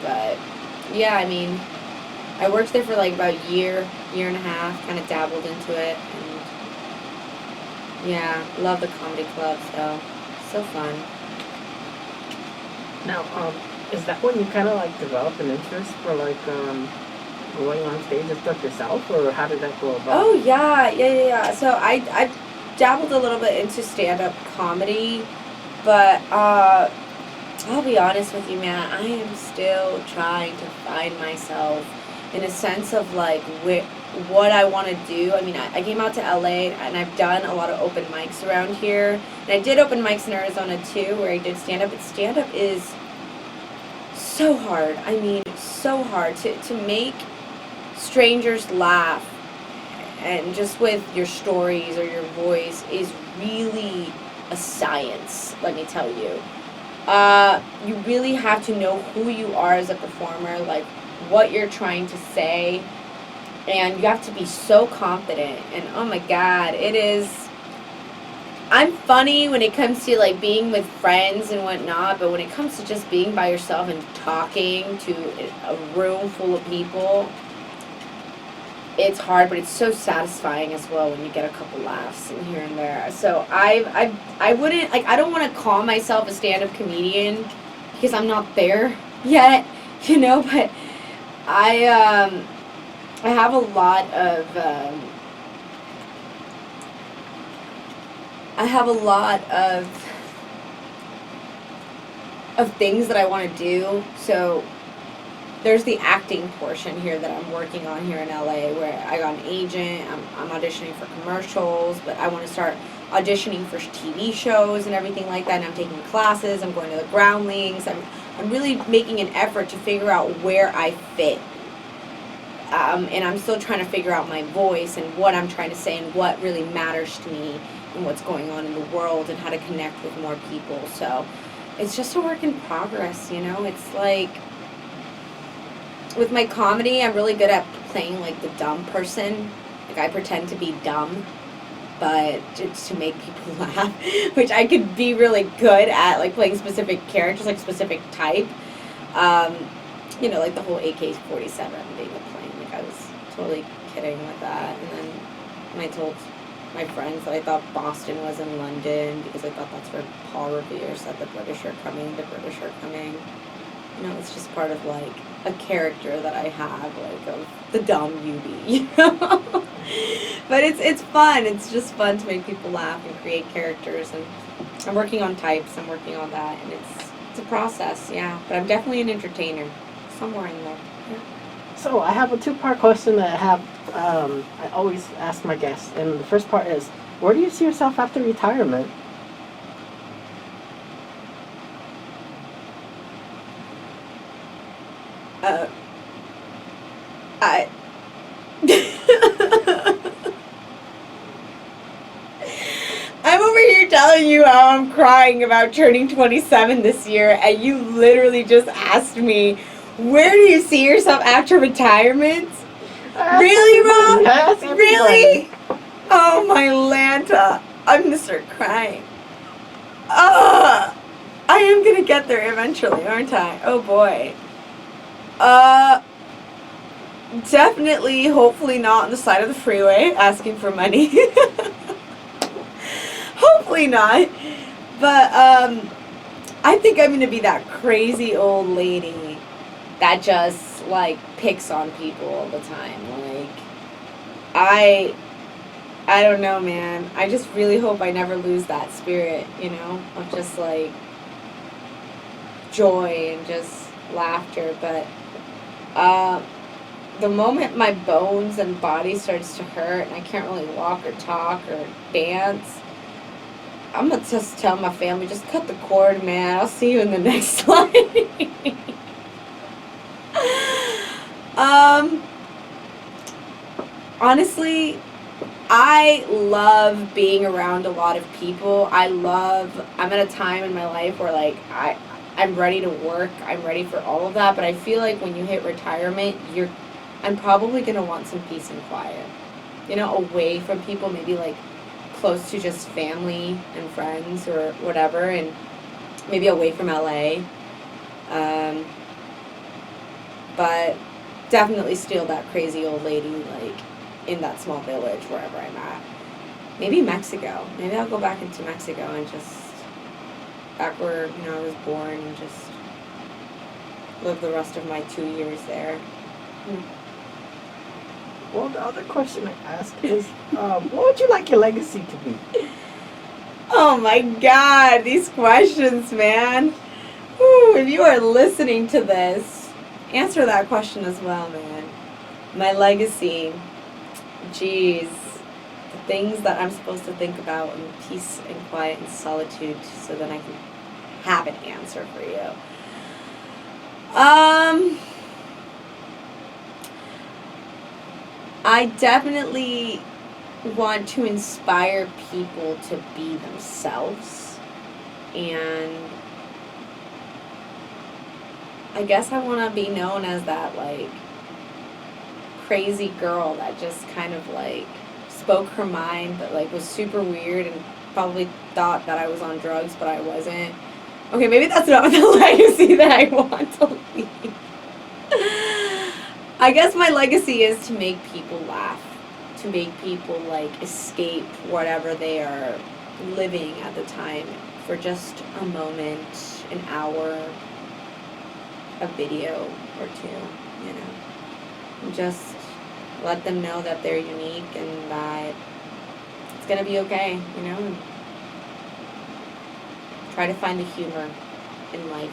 but yeah, I mean, I worked there for like about a year and a half, kind of dabbled into it, and yeah, love the comedy club, so fun. Now, is that when you kind of like developed an interest for like going on stage and stuff yourself, or how did that go about? Oh yeah. So I dabbled a little bit into stand-up comedy, but I'll be honest with you, man, I am still trying to find myself in a sense of like what I want to do. I mean, I came out to LA and I've done a lot of open mics around here, and I did open mics in Arizona too, where I did stand-up. But stand-up is so hard. I mean, so hard to make strangers laugh, and just with your stories or your voice is really a science, let me tell you. You really have to know who you are as a performer, like what you're trying to say, and you have to be so confident. And oh my God, it is I'm funny when it comes to like being with friends and whatnot, but when it comes to just being by yourself and talking to a room full of people, it's hard, but it's so satisfying as well when you get a couple laughs in here and there. So I wouldn't, like, I don't want to call myself a stand-up comedian because I'm not there yet, you know, but I have a lot of things that I want to do. So there's the acting portion here that I'm working on here in LA, where I got an agent. I'm auditioning for commercials, but I want to start auditioning for TV shows and everything like that. And I'm taking classes. I'm going to the groundlings. I'm really making an effort to figure out where I fit. And I'm still trying to figure out my voice and what I'm trying to say and what really matters to me and what's going on in the world and how to connect with more people. So it's just a work in progress, you know? It's like, with my comedy, I'm really good at playing like the dumb person. Like, I pretend to be dumb, but it's to make people laugh, which I could be really good at, like playing specific characters, like specific type. You know, like the whole AK-47 being a plane. Like, I was totally kidding with that. And then when I told my friends that I thought Boston was in London because I thought that's where Paul Revere said the British are coming. You know, it's just part of like a character that I have, like of the dumb Yubi, you know. But it's fun. It's just fun to make people laugh and create characters. And I'm working on types. I'm working on that, and it's a process, yeah. But I'm definitely an entertainer, somewhere in there. Yeah. So I have a two-part question that I always ask my guests, and the first part is, where do you see yourself after retirement? I'm over here telling you how I'm crying about turning 27 this year, and you literally just asked me, where do you see yourself after retirement? Really, Rob? Yes, really? Oh, my Lanta. I'm going to start crying. I am going to get there eventually, aren't I? Oh, boy. Definitely, hopefully not on the side of the freeway asking for money. Hopefully not. But I think I'm going to be that crazy old lady that just, like, picks on people all the time. Like, I don't know, man. I just really hope I never lose that spirit, you know, of just, like, joy and just laughter. But the moment my bones and body starts to hurt and I can't really walk or talk or dance, I'm going to just tell my family, just cut the cord, man. I'll see you in the next life. Honestly, I love being around a lot of people. I'm at a time in my life where, like, I'm ready to work. I'm ready for all of that. But I feel like when you hit retirement, I'm probably going to want some peace and quiet. You know, away from people, maybe, like, close to just family and friends or whatever, and maybe away from LA. But definitely still that crazy old lady, like, in that small village, wherever I'm at. Maybe Mexico. Maybe I'll go back into Mexico and just, back where, you know, I was born, and just live the rest of my 2 years there. Well, the other question I ask is, what would you like your legacy to be? Oh my God, these questions, man. Whew, if you are listening to this, answer that question as well, man. My legacy, geez, the things that I'm supposed to think about in peace and quiet and solitude, so that I can have an answer for you. I definitely want to inspire people to be themselves, and I guess I want to be known as that, like, crazy girl that just kind of, like, spoke her mind, but, like, was super weird and probably thought that I was on drugs, but I wasn't. Okay, maybe that's not the legacy that I want to leave. I guess my legacy is to make people laugh, to make people like escape whatever they are living at the time for just a moment, an hour, a video or two, you know. And just let them know that they're unique and that it's gonna be okay, you know. And try to find the humor in life.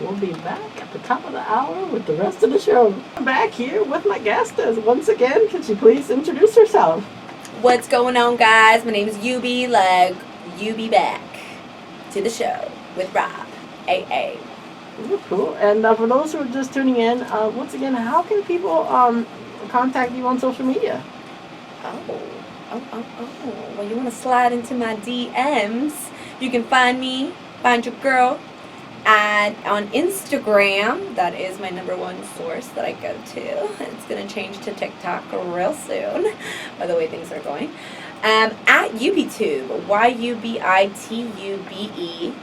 We'll be back at the top of the hour with the rest of the show. I'm back here with my guest as once again. Can she please introduce herself? What's going on, guys? My name is Yubi, like you be back to the show with Rob. AA. Ooh, cool. And for those who are just tuning in, once again, how can people contact you on social media? Well, you want to slide into my DMs? You can find me, find your girl, on Instagram. That is my #1 source that I go to. It's going to change to TikTok real soon, by the way things are going. At Yubitube, Yubitube,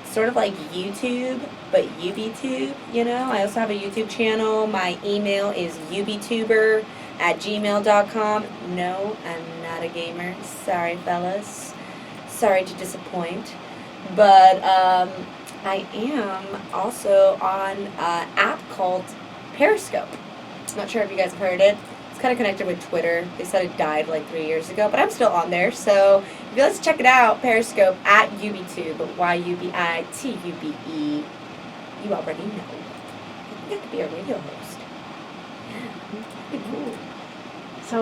sort of like YouTube, but Yubitube, you know. I also have a YouTube channel. My email is yubituber@gmail.com. No, I'm not a gamer. Sorry, fellas. Sorry to disappoint. But I am also on an app called Periscope. Not sure if you guys have heard it. It's kind of connected with Twitter. They said it died like 3 years ago, but I'm still on there. So if you guys check it out, Periscope at Yubitube, Yubitube. You already know. You have to be a radio host. Yeah, that'd be cool. So,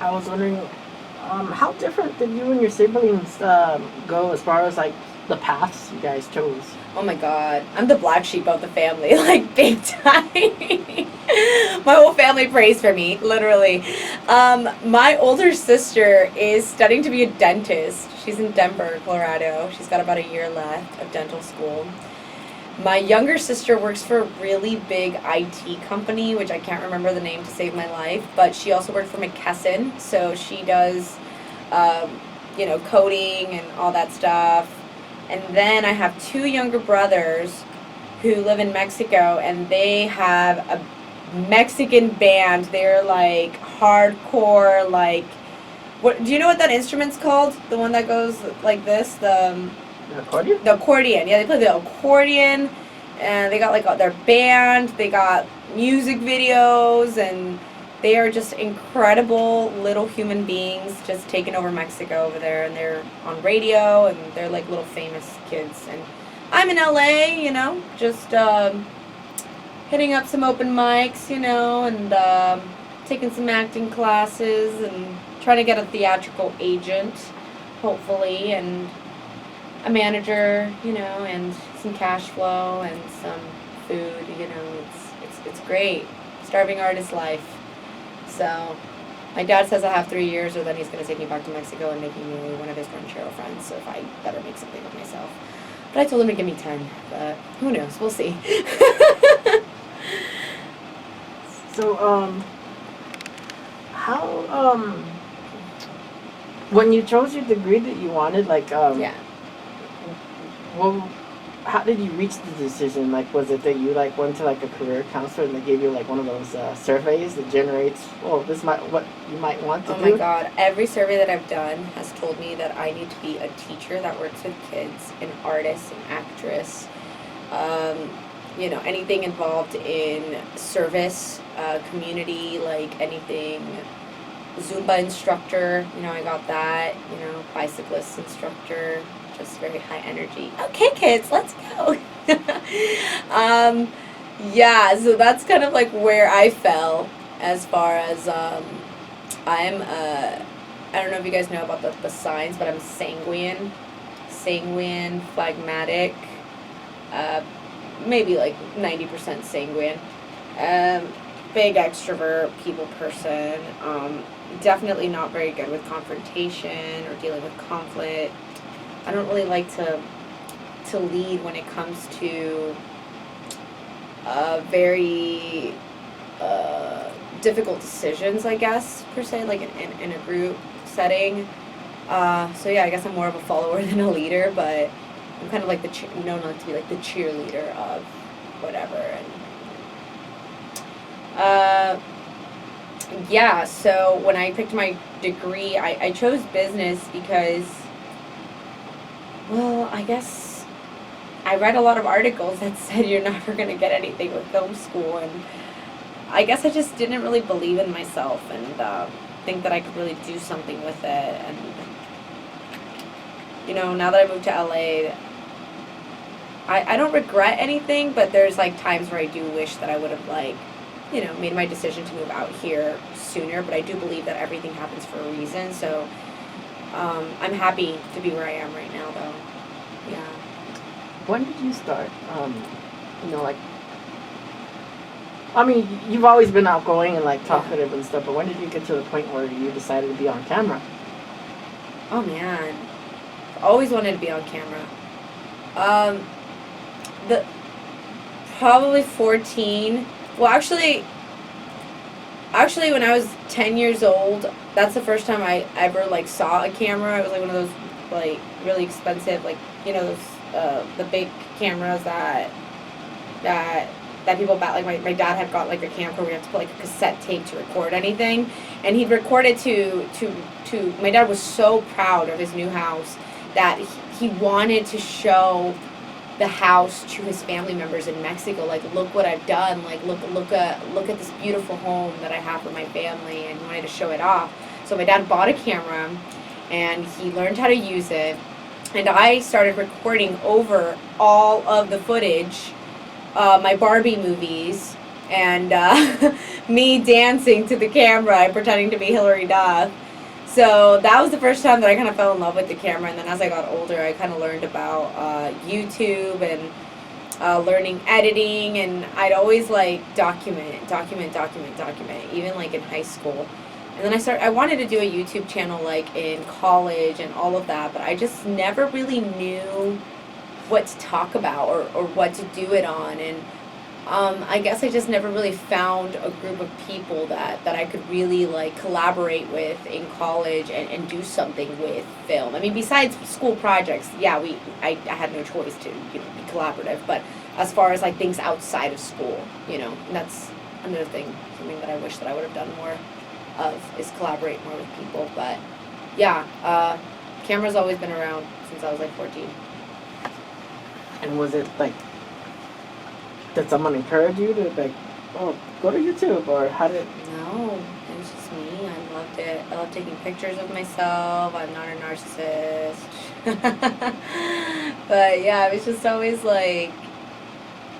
I was wondering, how different did you and your siblings go as far as like the paths you guys chose? Oh my god, I'm the black sheep of the family, like big time. My whole family prays for me, literally. My older sister is studying to be a dentist. She's in Denver, Colorado. She's got about a year left of dental school. My younger sister works for a really big IT company, which I can't remember the name to save my life, but she also worked for McKesson, so she does, coding and all that stuff. And then I have 2 younger brothers who live in Mexico, and they have a Mexican band. They're like hardcore, like, what do you know what that instrument's called? The one that goes like this, the accordion? The accordion. Yeah, they play the accordion, and they got like their band. They got music videos, and they are just incredible little human beings, just taking over Mexico over there, and they're on radio, and they're like little famous kids. And I'm in LA, you know, just hitting up some open mics, you know, and taking some acting classes, and trying to get a theatrical agent, hopefully, and a manager, you know, and some cash flow and some food, you know. It's great. Starving artist life. So, my dad says I have 3 years, or then he's going to take me back to Mexico and make me one of his ranchero friends, so if I better make something of myself. But I told him to give me 10, but who knows? We'll see. So, how, when you chose your degree that you wanted, like, Yeah. well, how did you reach the decision? Like, was it that you like went to like a career counselor and they gave you like one of those surveys that generates, this might what you might want to do? Oh my god, every survey that I've done has told me that I need to be a teacher that works with kids, an artist, an actress, anything involved in service, community, like anything. Zumba instructor, I got that, bicyclist instructor, just very high energy. Okay, kids, let's go. Yeah, so that's kind of like where I fell as far as I don't know if you guys know about the signs, but I'm sanguine, phlegmatic, maybe like 90% sanguine, big extrovert, people person, definitely not very good with confrontation or dealing with conflict. I don't really like to lead when it comes to very difficult decisions, I guess, per se, like in a group setting. So yeah, I guess I'm more of a follower than a leader, but I'm kind of like known like to be like the cheerleader of whatever. And yeah, so when I picked my degree, I chose business because, well, I guess I read a lot of articles that said you're never going to get anything with film school, and I guess I just didn't really believe in myself and think that I could really do something with it. And you know, now that I moved to LA, I don't regret anything, but there's like times where I do wish that I would have like, you know, made my decision to move out here sooner. But I do believe that everything happens for a reason. So I'm happy to be where I am right now, though. Yeah. When did you start? You know, like, I mean, you've always been outgoing and like talkative and stuff, but when did you get to the point where you decided to be on camera? Oh man, always wanted to be on camera. Probably 14. Well, actually, when I was 10 years old, that's the first time I ever like saw a camera. It was like one of those like really expensive, like, you know, those the big cameras that people bought. Like my dad had got like a camcorder where you have to put like a cassette tape to record anything, and he'd record it to. My dad was so proud of his new house that he wanted to show the house to his family members in Mexico. Like, look what I've done. Like, look at this beautiful home that I have for my family, and he wanted to show it off. So my dad bought a camera, and he learned how to use it, and I started recording over all of the footage, my Barbie movies, and me dancing to the camera and pretending to be Hilary Duff. So that was the first time that I kind of fell in love with the camera, and then as I got older, I kind of learned about YouTube and learning editing, and I'd always like document, even like in high school. And then I wanted to do a YouTube channel like in college and all of that, but I just never really knew what to talk about or what to do it on, and I guess I just never really found a group of people that I could really like collaborate with in college and do something with film. I mean, besides school projects, yeah, I had no choice to, you know, be collaborative. But as far as like things outside of school, you know, and that's another thing, something that I wish that I would have done more of, is collaborate more with people. But yeah, camera's always been around since I was like 14. And was it like, did someone encourage you to like, oh, go to YouTube, or how did? No, it was just me. I loved it. I love taking pictures of myself. I'm not a narcissist. But yeah, it was just always like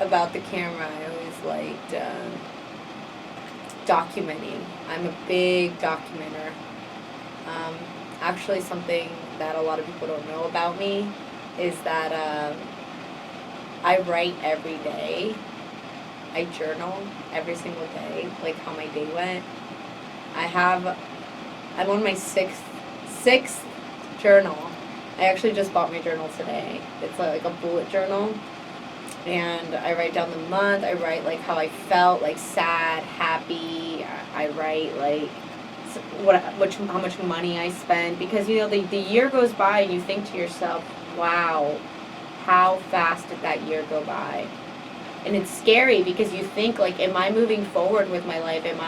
about the camera. I always liked documenting. I'm a big documenter. Actually, something that a lot of people don't know about me is that I write every day. I journal every single day, like how my day went. I'm on my sixth journal. I actually just bought my journal today. It's like a bullet journal, and I write down the month. I write like how I felt, like sad, happy. I write like how much money I spent, because you know the year goes by and you think to yourself, wow, how fast did that year go by? And it's scary because you think like, am I moving forward with my life? Am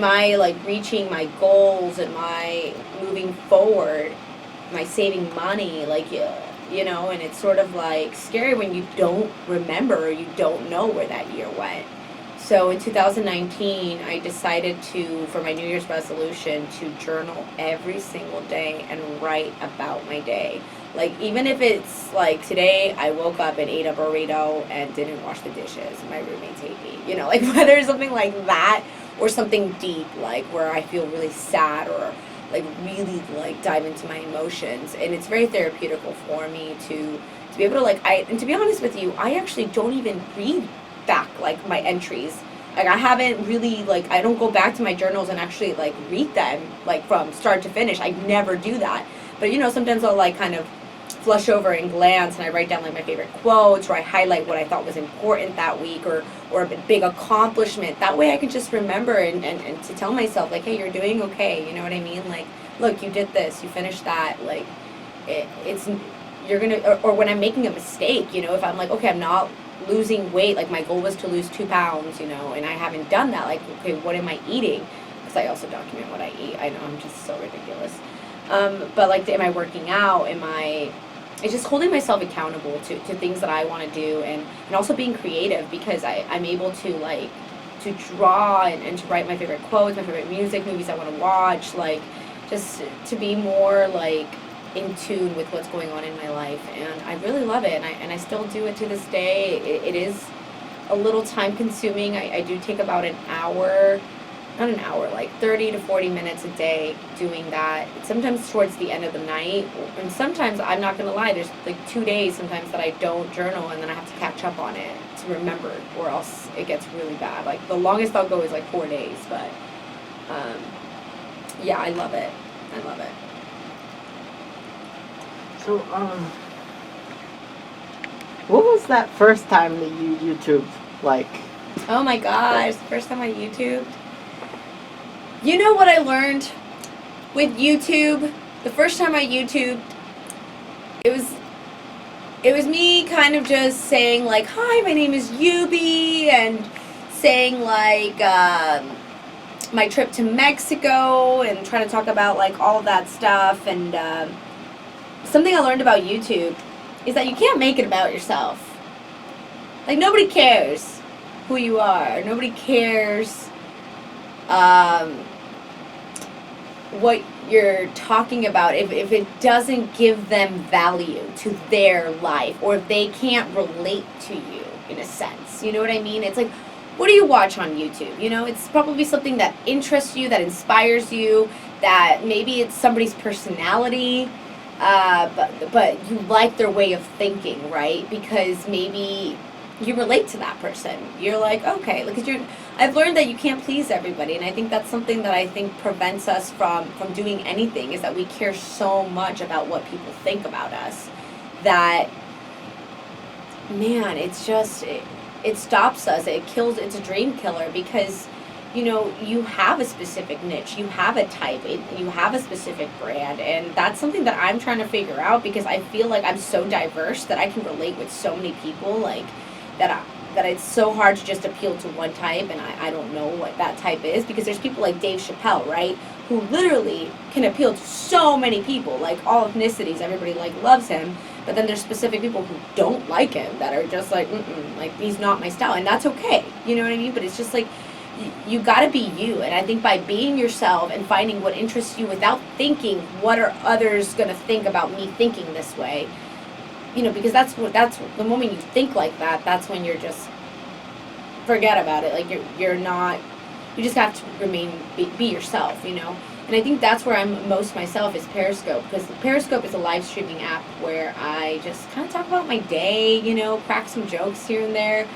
I like reaching my goals? Am I moving forward? Am I saving money? Like, you know, and it's sort of like scary when you don't remember or you don't know where that year went. So in 2019, I decided for my New Year's resolution, to journal every single day and write about my day. Like, even if it's like today I woke up and ate a burrito and didn't wash the dishes, my roommates hate me. You know, like whether it's something like that or something deep, like where I feel really sad or like really like dive into my emotions. And it's very therapeutical for me to be able to and to be honest with you, I actually don't even read back like my entries. Like I haven't really I don't go back to my journals and actually like read them like from start to finish. I never do that. But you know, sometimes I'll like kind of flush over and glance, and I write down like my favorite quotes, or I highlight what I thought was important that week, or a big accomplishment. That way I can just remember and to tell myself like, hey, you're doing okay, you know what I mean? Like, look, you did this, you finished that, like, it's, you're gonna, or when I'm making a mistake, you know, if I'm like, okay, I'm not losing weight, like my goal was to lose 2 pounds, you know, and I haven't done that, like, okay, what am I eating? Because I also document what I eat. I know, I'm just so ridiculous. But like, am I working out? It's just holding myself accountable to things that I want to do, and also being creative, because I'm able to like to draw and to write my favorite quotes, my favorite music, movies I want to watch, like just to be more like in tune with what's going on in my life. And I really love it, and I still do it to this day. It is a little time consuming. I do take about an hour, not an hour, like 30 to 40 minutes a day doing that. Sometimes towards the end of the night, and sometimes, I'm not gonna lie, there's like 2 days sometimes that I don't journal, and then I have to catch up on it to remember, or else it gets really bad. Like the longest I'll go is like 4 days, but yeah, I love it. I love it. So, what was that first time that you YouTubed, like? Oh my gosh, the first time I YouTubed. You know what I learned with YouTube? The first time I YouTubed, it was me kind of just saying like, hi, my name is Yubi, and saying like my trip to Mexico, and trying to talk about like all of that stuff. And something I learned about YouTube is that you can't make it about yourself. Like, nobody cares who you are. Nobody cares what you're talking about if it doesn't give them value to their life, or if they can't relate to you in a sense. You know what I mean? It's like, what do you watch on YouTube? You know, it's probably something that interests you, that inspires you, that maybe it's somebody's personality, but you like their way of thinking, right? Because maybe you relate to that person. You're like, okay, because I've learned that you can't please everybody, and I think that's something that I think prevents us from doing anything, is that we care so much about what people think about us, that, man, it's just, it stops us, it's a dream killer, because, you know, you have a specific niche, you have a type, you have a specific brand, and that's something that I'm trying to figure out, because I feel like I'm so diverse that I can relate with so many people, like, that it's so hard to just appeal to one type, and I don't know what that type is, because there's people like Dave Chappelle, right, who literally can appeal to so many people, like all ethnicities, everybody like loves him, but then there's specific people who don't like him, that are just like, like, he's not my style, and that's okay, you know what I mean? But it's just like, you gotta be you, and I think by being yourself and finding what interests you without thinking, what are others gonna think about me thinking this way, you know, because that's the moment you think like that, that's when you're just, forget about it, like you're not, you just have to be yourself, you know. And I think that's where I'm most myself, is Periscope, because Periscope is a live streaming app where I just kind of talk about my day, you know, crack some jokes here and there,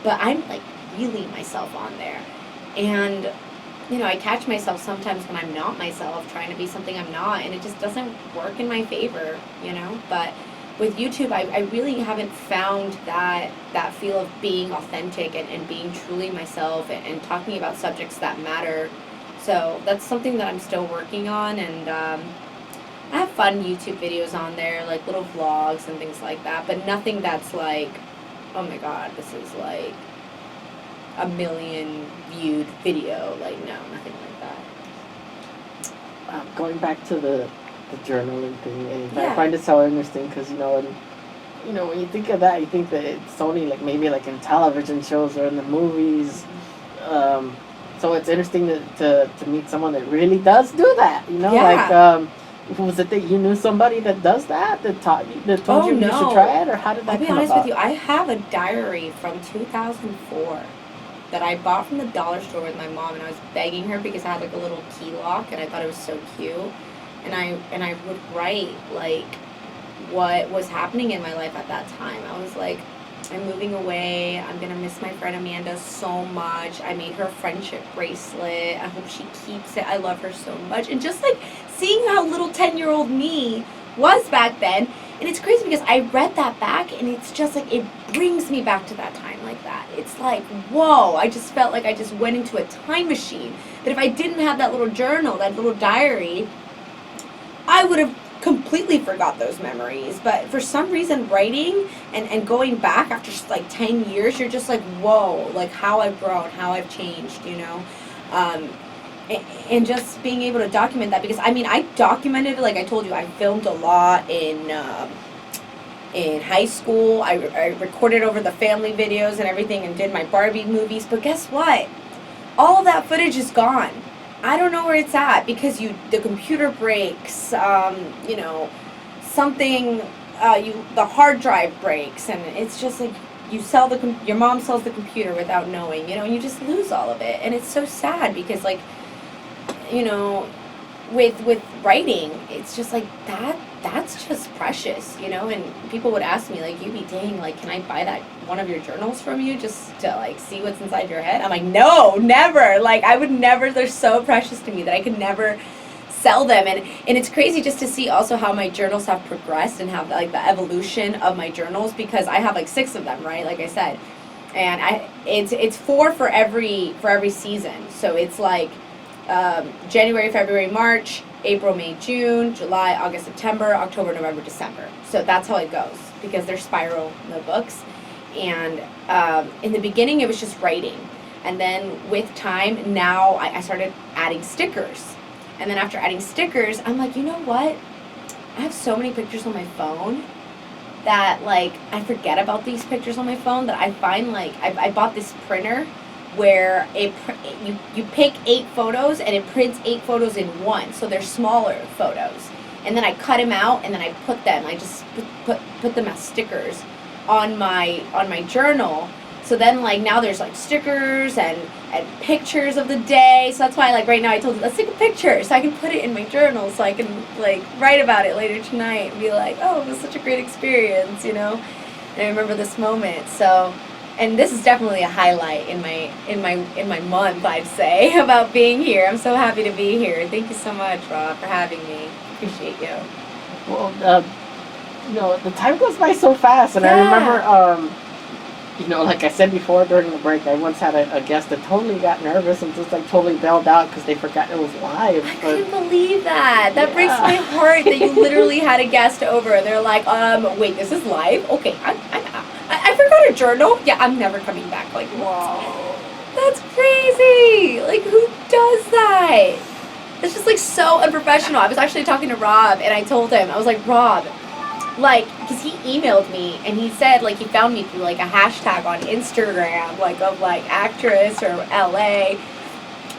but I'm like really myself on there. And, you know, I catch myself sometimes when I'm not myself, trying to be something I'm not, and it just doesn't work in my favor, you know. But with YouTube, I really haven't found that feel of being authentic and being truly myself, and talking about subjects that matter. So that's something that I'm still working on, and I have fun YouTube videos on there, like little vlogs and things like that, but nothing that's like, oh my god, this is like a million viewed video, like, no, nothing like that. Going back to the journaling thing, and Yeah. I find it so interesting, because, you know, when you think of that, you think that it's only like maybe like in television shows or in the movies. So it's interesting to meet someone that really does do that, you know. Yeah. Like, was it that you knew somebody that does that told you you should try it, or how did that I'll be come honest about? with you, I have a diary from 2004 that I bought from the dollar store with my mom, and I was begging her because I had like a little key lock, and I thought it was so cute, and I would write like what was happening in my life at that time. I was like, I'm moving away, I'm gonna miss my friend Amanda so much, I made her a friendship bracelet, I hope she keeps it, I love her so much. And just like seeing how little 10-year-old me was back then, And it's crazy because I read that back, and it's just like, it brings me back to that time like that. It's like, whoa, I just felt like I just went into a time machine. That if I didn't have that little journal, that little diary, I would have completely forgot those memories. But for some reason, writing and going back after like 10 years, you're just like, whoa, like how I've grown, how I've changed, you know? And just being able to document that, because I mean, I documented, like I told you, I filmed a lot in high school. I recorded over the family videos and everything and did my Barbie movies. But guess what? All of that footage is gone. I don't know where it's at, because the computer breaks, you know, something, the hard drive breaks, and it's just like your mom sells the computer without knowing, you know, and you just lose all of it. And it's so sad, because like, you know, with writing, it's just like that's just precious, you know. And people would ask me like, Yubi, dang, like, can I buy that one of your journals from you just to like see what's inside your head? I'm like, no, never. Like, I would never. They're so precious to me that I could never sell them. And it's crazy just to see also how my journals have progressed and have like the evolution of my journals, because I have like 6 of them, right, like I said, and it's 4 for every season. So it's like January, February, March, April, May, June, July, August, September, October, November, December. So that's how it goes, because they're spiral notebooks. And in the beginning, it was just writing. And then with time, now I started adding stickers. And then after adding stickers, I'm like, you know what? I have so many pictures on my phone that, like, I forget about these pictures on my phone, that I find, like, I bought this printer where you pick 8 photos and it prints 8 photos in one, so they're smaller photos. And then I cut them out, and then I put them, I just put them as stickers on my journal. So then, like, now there's like stickers and pictures of the day. So that's why, like, right now I told you, let's take a picture so I can put it in my journal, so I can like write about it later tonight and be like, oh, it was such a great experience, you know. And I remember this moment. So, and this is definitely a highlight in my month, I'd say, about being here. I'm so happy to be here. Thank you so much, Rob, for having me. Appreciate you. Well, you know, the time goes by so fast, and I remember, you know, like I said before during the break, I once had a guest that totally got nervous and just like totally bailed out because they forgot it was live. I couldn't believe that. That breaks my heart that you literally had a guest over. They're like, wait, this is live? Okay, I forgot a journal. Yeah, I'm never coming back. Like, wow, that's crazy. Like, who does that? It's just like so unprofessional. I was actually talking to Rob, and I told him, I was like, Rob, like, because he emailed me, and he said, like, he found me through, like, a hashtag on Instagram, like, of, like, actress or LA,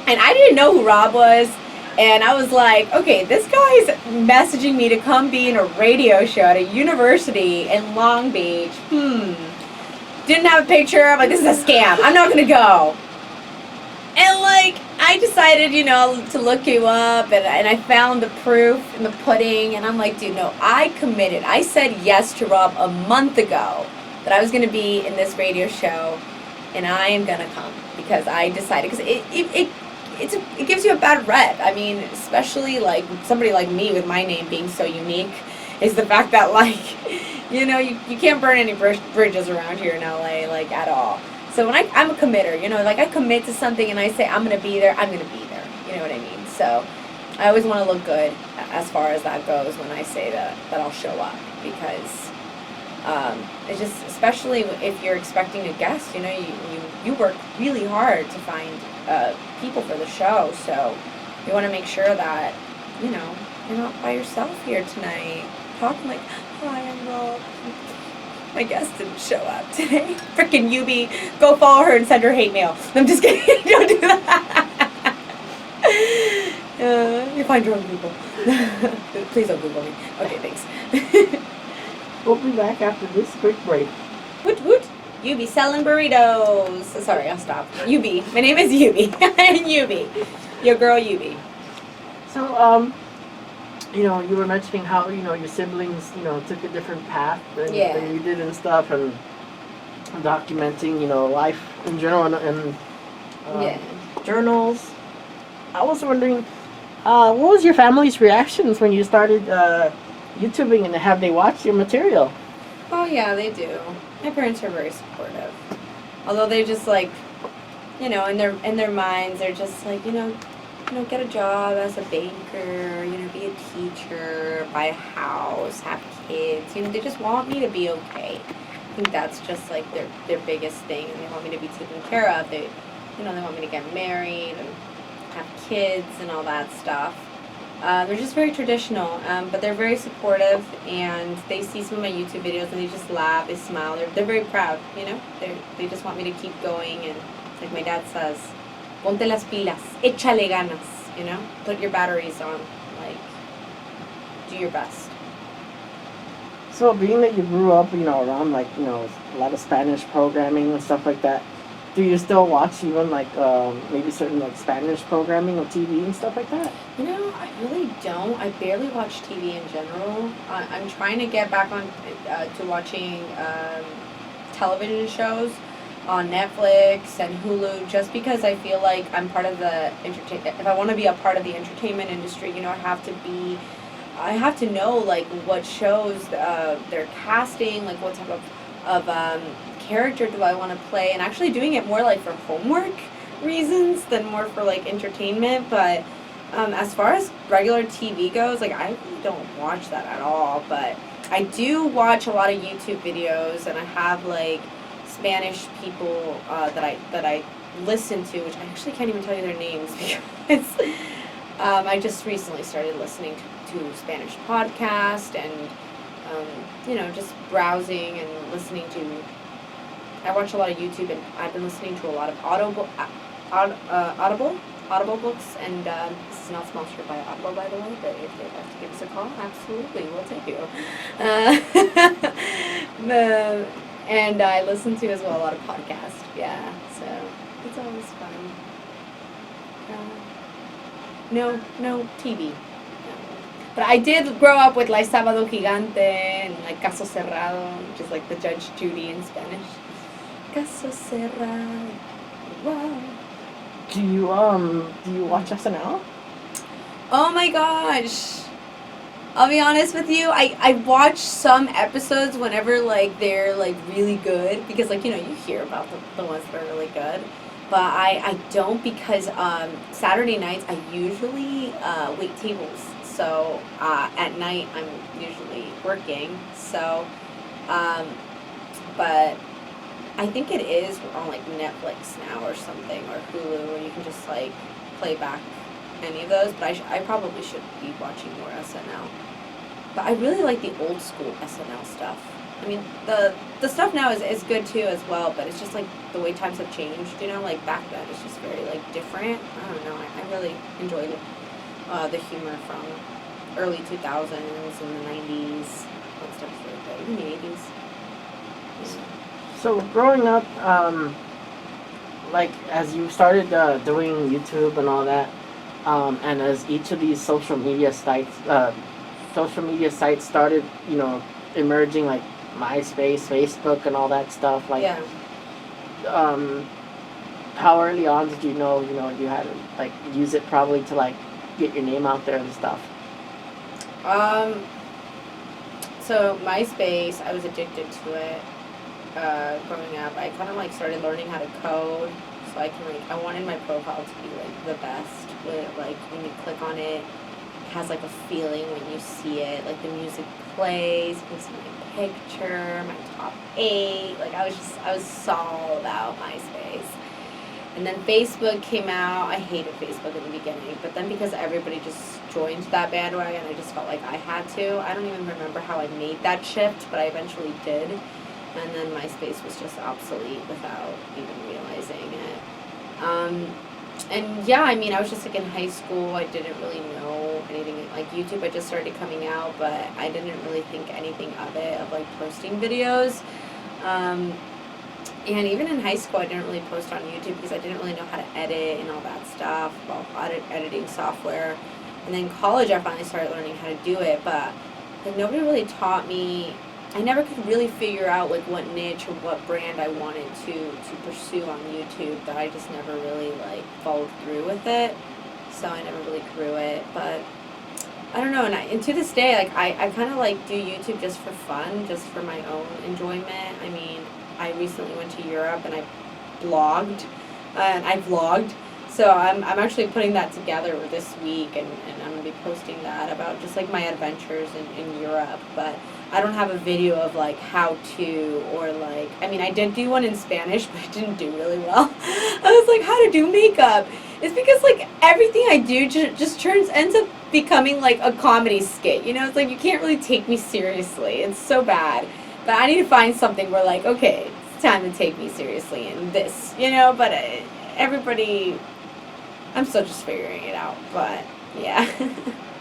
and I didn't know who Rob was, and I was like, okay, this guy's messaging me to come be in a radio show at a university in Long Beach, didn't have a picture, I'm like, this is a scam, I'm not gonna go. And, like, I decided, you know, to look you up, and I found the proof in the pudding, and I'm like, dude, no, I committed. I said yes to Rob a month ago that I was going to be in this radio show, and I am going to come, because I decided, because it gives you a bad rep. I mean, especially, like, somebody like me with my name being so unique, is the fact that, like, you know, you can't burn any bridges around here in LA, like, at all. So when I'm a committer, you know, like, I commit to something and I say I'm going to be there, I'm going to be there. You know what I mean? So I always want to look good as far as that goes when I say that I'll show up, because it's just, especially if you're expecting a guest, you know, you work really hard to find people for the show. So you want to make sure that, you know, you're not by yourself here tonight talking like, hi, I'm Rob. My guest didn't show up today. Frickin' Yubi, go follow her and send her hate mail. I'm just kidding. Don't do that. You find your own Google. Please don't Google me. Okay, thanks. We'll be back after this quick break. Woot woot. Yubi selling burritos. Sorry, I'll stop. Yubi. My name is Yubi. Yubi. Your girl Yubi. So, you know, you were mentioning how, you know, your siblings, you know, took a different path than you did and stuff, and documenting, you know, life in general and journals. I was wondering, what was your family's reactions when you started, YouTubing, and have they watched your material? Oh yeah, they do. My parents are very supportive. Although they just like, in their minds, they're just like, get a job as a baker, be a teacher, buy a house, have kids. They just want me to be okay. I think that's just like their biggest thing, and they want me to be taken care of. They want me to get married and have kids and all that stuff. They're just very traditional, but they're very supportive, and they see some of my YouTube videos and they just laugh, they smile. They're very proud, They just want me to keep going, and like my dad says, ponte las pilas, échale ganas, put your batteries on, like, do your best. So being that you grew up, around like, a lot of Spanish programming and stuff like that, do you still watch even like maybe certain like Spanish programming or TV and stuff like that? I really don't. I barely watch TV in general. I'm trying to get back on to watching television shows on Netflix and Hulu, just because I feel like I'm part of the if I want to be a part of the entertainment industry, I have to know like what shows they're casting, like what type of character do I want to play, and actually doing it more like for homework reasons than more for like entertainment. But as far as regular TV goes, like I really don't watch that at all, but I do watch a lot of YouTube videos, and I have like Spanish people that I listen to, which I actually can't even tell you their names because I just recently started listening to Spanish podcast, and just browsing and listening to. I watch a lot of YouTube, and I've been listening to a lot of Audible books, and this is not sponsored by Audible, by the way, but if they'd like to give us a call, absolutely, we'll take you. And I listen to as well a lot of podcasts, yeah, so it's always fun. No TV. But I did grow up with like Sábado Gigante and like Caso Cerrado, which is like the Judge Judy in Spanish. Caso Cerrado. Wow. Do you watch SNL? Oh my gosh. I'll be honest with you, I watch some episodes whenever like they're like really good, because like you hear about the ones that are really good. But I don't, because Saturday nights I usually wait tables. So at night I'm usually working. So but I think it is on like Netflix now or something, or Hulu, where you can just like play back any of those. But I probably should be watching more SNL. But I really like the old school SNL stuff. I mean, the stuff now is good too as well, but it's just like the way times have changed, like back then it's just very like different. I don't know, I really enjoy the humor from early 2000s and the 90s, that stuff's really good, even the 80s. Yeah. So growing up, like as you started doing YouTube and all that, and as each of these social media sites started, emerging, like MySpace, Facebook, and all that stuff, like, yeah. How early on did you know you had to like use it probably to like get your name out there and stuff? So MySpace, I was addicted to it. Growing up, I kind of like started learning how to code, so I wanted my profile to be like the best. With like when you click on it, it has like a feeling when you see it, like the music plays, you can see my picture, my top 8. Like I was all about MySpace. And then Facebook came out. I hated Facebook in the beginning, but then because everybody just joined that bandwagon, I just felt like I had to. I don't even remember how I made that shift, but I eventually did. And then MySpace was just obsolete without even realizing it. And yeah, I mean, I was just like in high school. I didn't really know anything. Like YouTube had just started coming out, but I didn't really think anything of it, of like posting videos. And even in high school, I didn't really post on YouTube because I didn't really know how to edit and all that stuff, about editing software. And then in college, I finally started learning how to do it, but like nobody really taught me. I never could really figure out like what niche or what brand I wanted to pursue on YouTube, that I just never really like followed through with it. So I never really grew it. But I don't know, and to this day, like, I kind of, like, do YouTube just for fun, just for my own enjoyment. I mean, I recently went to Europe, and I blogged, and I vlogged, so I'm actually putting that together this week, and I'm going to be posting that about just, like, my adventures in Europe, but I don't have a video of, like, how to, or, like, I mean, I did do one in Spanish, but I didn't do really well. I was like, how to do makeup. It's because, like, everything I do just ends up becoming, like, a comedy skit, you know? It's like, you can't really take me seriously. It's so bad. But I need to find something where, like, okay, it's time to take me seriously in this, you know? But everybody, I'm still just figuring it out, but, yeah.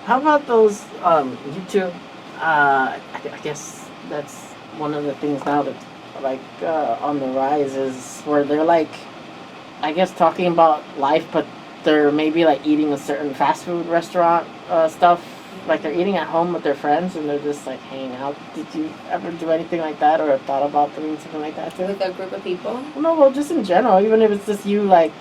How about those YouTube? I guess that's one of the things now that's, like, on the rise is where they're, like, I guess talking about life, but they're maybe like eating a certain fast food restaurant stuff. Like they're eating at home with their friends and they're just like hanging out. Did you ever do anything like that or thought about doing something like that too? With a group of people? No, well, just in general. Even if it's just you like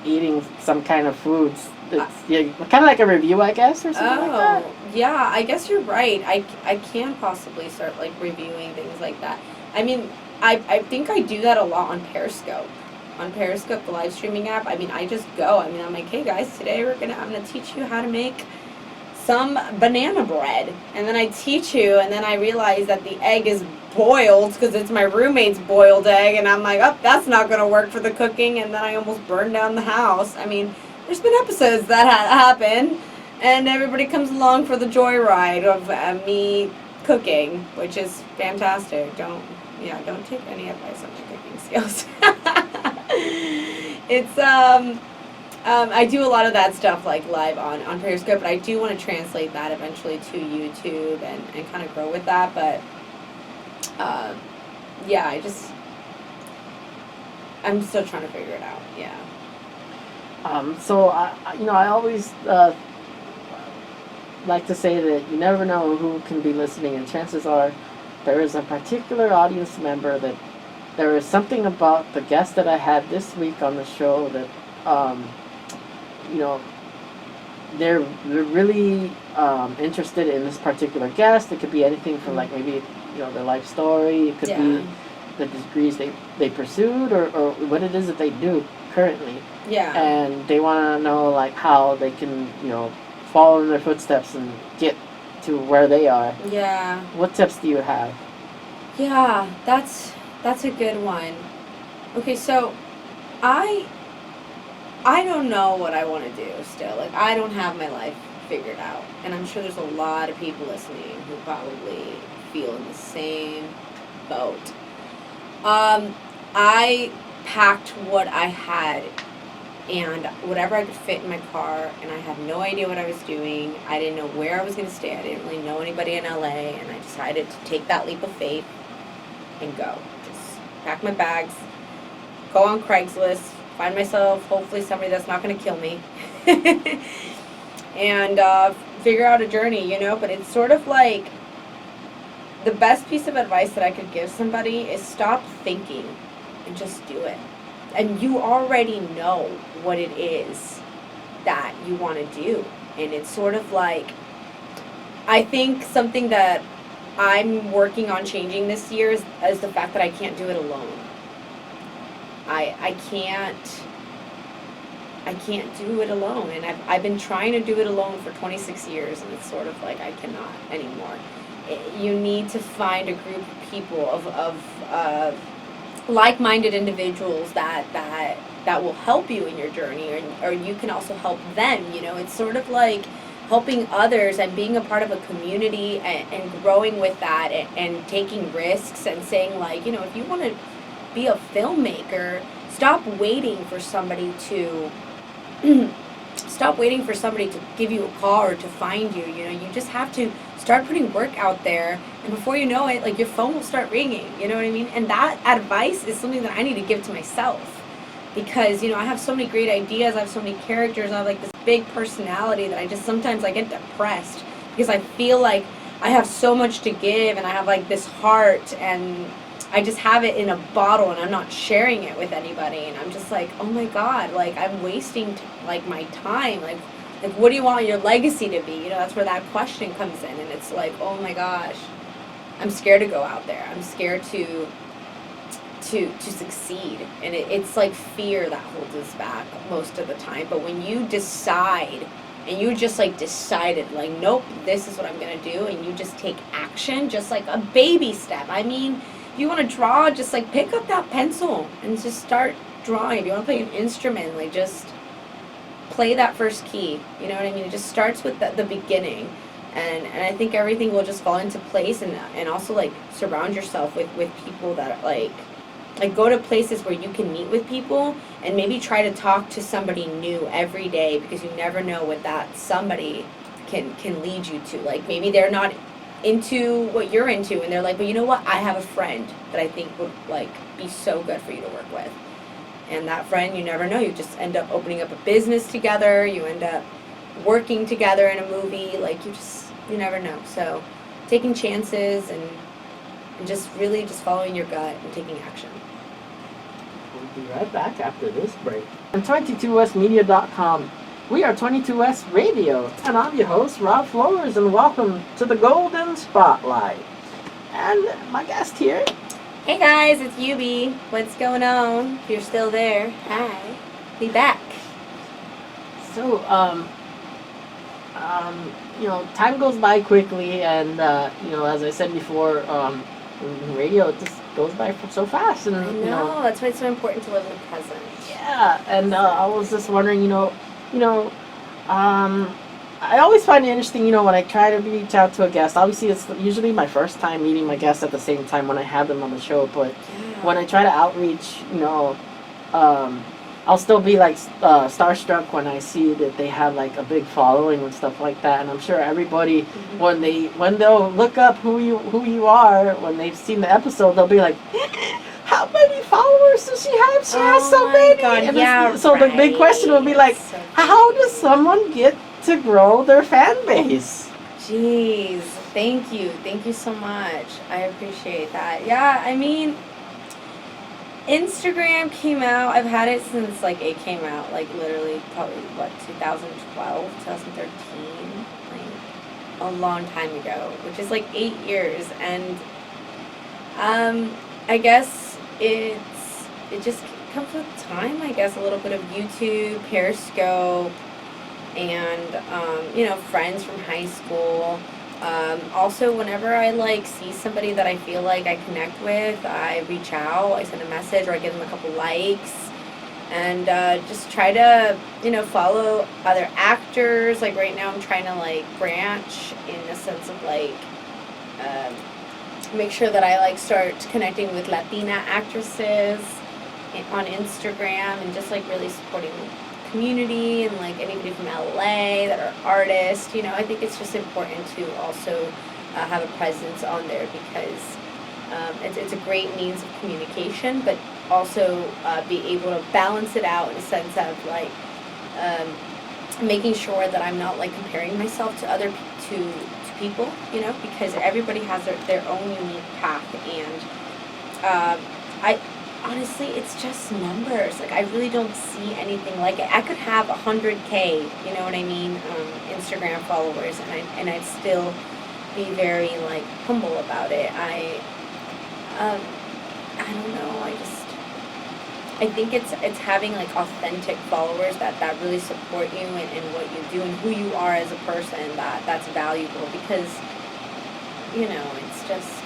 eating some kind of foods. It's kind of like a review, I guess, or something like that. Yeah, I guess you're right. I can possibly start like reviewing things like that. I mean, I think I do that a lot on Periscope. On Periscope, the live streaming app, I mean, I just go. I mean, I'm like, hey guys, today I'm gonna teach you how to make some banana bread. And then I teach you, and then I realize that the egg is boiled because it's my roommate's boiled egg, and I'm like, oh, that's not gonna work for the cooking, and then I almost burned down the house. I mean, there's been episodes that happen, and everybody comes along for the joyride of me cooking, which is fantastic. Don't take any advice on my cooking skills. It's I do a lot of that stuff like live on Periscope, but I do want to translate that eventually to YouTube and kind of grow with that. But yeah, I'm still trying to figure it out. Yeah. So I always like to say that you never know who can be listening, and chances are there is a particular audience member that there is something about the guest that I had this week on the show that, they're really interested in this particular guest. It could be anything from like maybe, their life story. It could be the degrees they pursued or what it is that they do currently. Yeah. And they want to know like how they can, follow in their footsteps and get to where they are. Yeah. What tips do you have? Yeah, that's a good one. Okay, so I don't know what I want to do still. Like, I don't have my life figured out. And I'm sure there's a lot of people listening who probably feel in the same boat. I packed what I had and whatever I could fit in my car, and I had no idea what I was doing. I didn't know where I was going to stay. I didn't really know anybody in LA, and I decided to take that leap of faith and go. Just pack my bags, go on Craigslist, find myself hopefully somebody that's not going to kill me, and figure out a journey, but it's sort of like the best piece of advice that I could give somebody is stop thinking and just do it. And you already know what it is that you want to do. And it's sort of like, I think something that I'm working on changing this year is the fact that I can't do it alone. I can't do it alone. And I've been trying to do it alone for 26 years, and it's sort of like I cannot anymore. You need to find a group of people of like-minded individuals that will help you in your journey, or you can also help them. It's sort of like helping others and being a part of a community and growing with that and taking risks and saying, like, if you want to be a filmmaker, stop waiting for somebody to give you a call or to find you. You just have to start putting work out there, and before you know it, like, your phone will start ringing. You know what I mean? And that advice is something that I need to give to myself, because I have so many great ideas, I have so many characters, I have like this big personality that I just sometimes I get depressed because I feel like I have so much to give, and I have like this heart, and I just have it in a bottle, and I'm not sharing it with anybody, and I'm just like, oh my god, like, I'm wasting like my time. Like, like, what do you want your legacy to be? You know, that's where that question comes in, and it's like, oh my gosh, I'm scared to go out there. I'm scared to succeed, and it's like fear that holds us back most of the time. But when you decide, and you just like decided, like, nope, this is what I'm gonna do, and you just take action, just like a baby step. I mean, if you want to draw, just like pick up that pencil and just start drawing. If you want to play an instrument, like, just play that first key. You know what I mean? It just starts with the beginning. And I think everything will just fall into place, and also like surround yourself with people that like go to places where you can meet with people, and maybe try to talk to somebody new every day, because you never know what that somebody can lead you to. Like, maybe they're not into what you're into, and they're like, but you know what, I have a friend that I think would like be so good for you to work with. And that friend, you never know, you just end up opening up a business together, you end up working together in a movie, like, you never know. So taking chances and just really just following your gut and taking action. We'll be right back after this break. On 22smedia.com, we are 22S Radio, and I'm your host, Rob Flores, and welcome to the Golden Spotlight. And my guest here. Hey guys, it's Yubi. What's going on? If you're still there, hi. Be back. So, you know, time goes by quickly, and you know, as I said before, radio just goes by so fast, and I know, you know, that's why it's so important to live in the present. Yeah, and I was just wondering, I always find it interesting, when I try to reach out to a guest. Obviously, it's usually my first time meeting my guests at the same time when I have them on the show. But when I try to outreach, I'll still be like starstruck when I see that they have like a big following and stuff like that. And I'm sure everybody, when they'll look up who you are, when they've seen the episode, they'll be like, how many followers does she have? She has so many. God, and yeah, so the big question will be like, so how does someone get to grow their fan base? Jeez, thank you so much. I appreciate that. Yeah, I mean, Instagram came out, I've had it since like it came out, like literally probably 2012, 2013, like a long time ago, which is like 8 years. And I guess it just comes with time, I guess. A little bit of YouTube, Periscope, and friends from high school. Also, whenever I like see somebody that I feel like I connect with, I reach out, I send a message, or I give them a couple likes, and just try to follow other actors. Like right now I'm trying to like branch in the sense of like make sure that I like start connecting with Latina actresses on Instagram, and just like really supporting community, and like anybody from LA that are artists. I think it's just important to also have a presence on there, because it's a great means of communication, but also be able to balance it out in a sense of like making sure that I'm not like comparing myself to other people, because everybody has their own unique path. And I honestly, it's just numbers. Like, I really don't see anything like it. I could have 100K, you know what I mean, Instagram followers, and I'd still be very like humble about it. I don't know. I think it's having like authentic followers that really support you in what you do and who you are as a person. That's valuable, because it's just,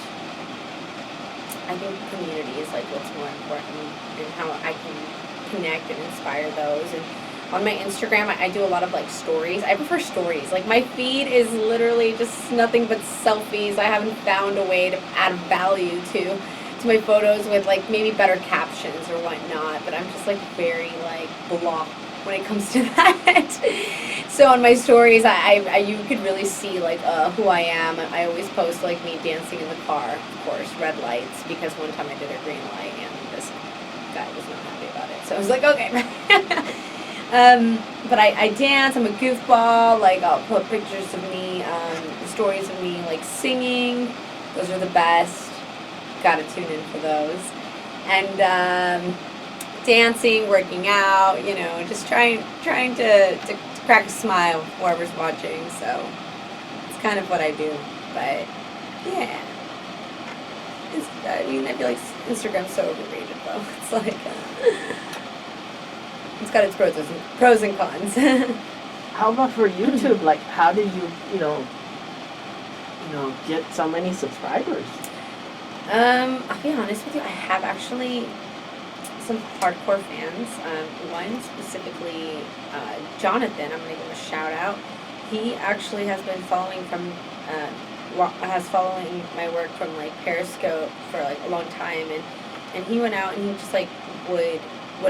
I think community is like what's more important, and how I can connect and inspire those. And on my Instagram, I do a lot of like stories. I prefer stories. Like, my feed is literally just nothing but selfies. I haven't found a way to add value to my photos with like maybe better captions or whatnot. But I'm just like very like blah when it comes to that. So on my stories, I you could really see like who I am. I always post like me dancing in the car, of course, red lights, because one time I did a green light and this guy was not happy about it. So I was like, okay. But I dance. I'm a goofball. Like, I'll put pictures of me, stories of me like singing. Those are the best. Gotta tune in for those. And dancing, working out, just trying to crack a smile whoever's watching. So it's kind of what I do. But yeah, I mean, I feel like Instagram's so overrated though. It's like it's got its pros and cons. How about for YouTube? Like, how do you get so many subscribers? I'll be honest with you, I have actually some hardcore fans. One specifically, Jonathan, I'm going to give him a shout out. He actually has been following my work from like Periscope for like a long time, and he went out and he just like would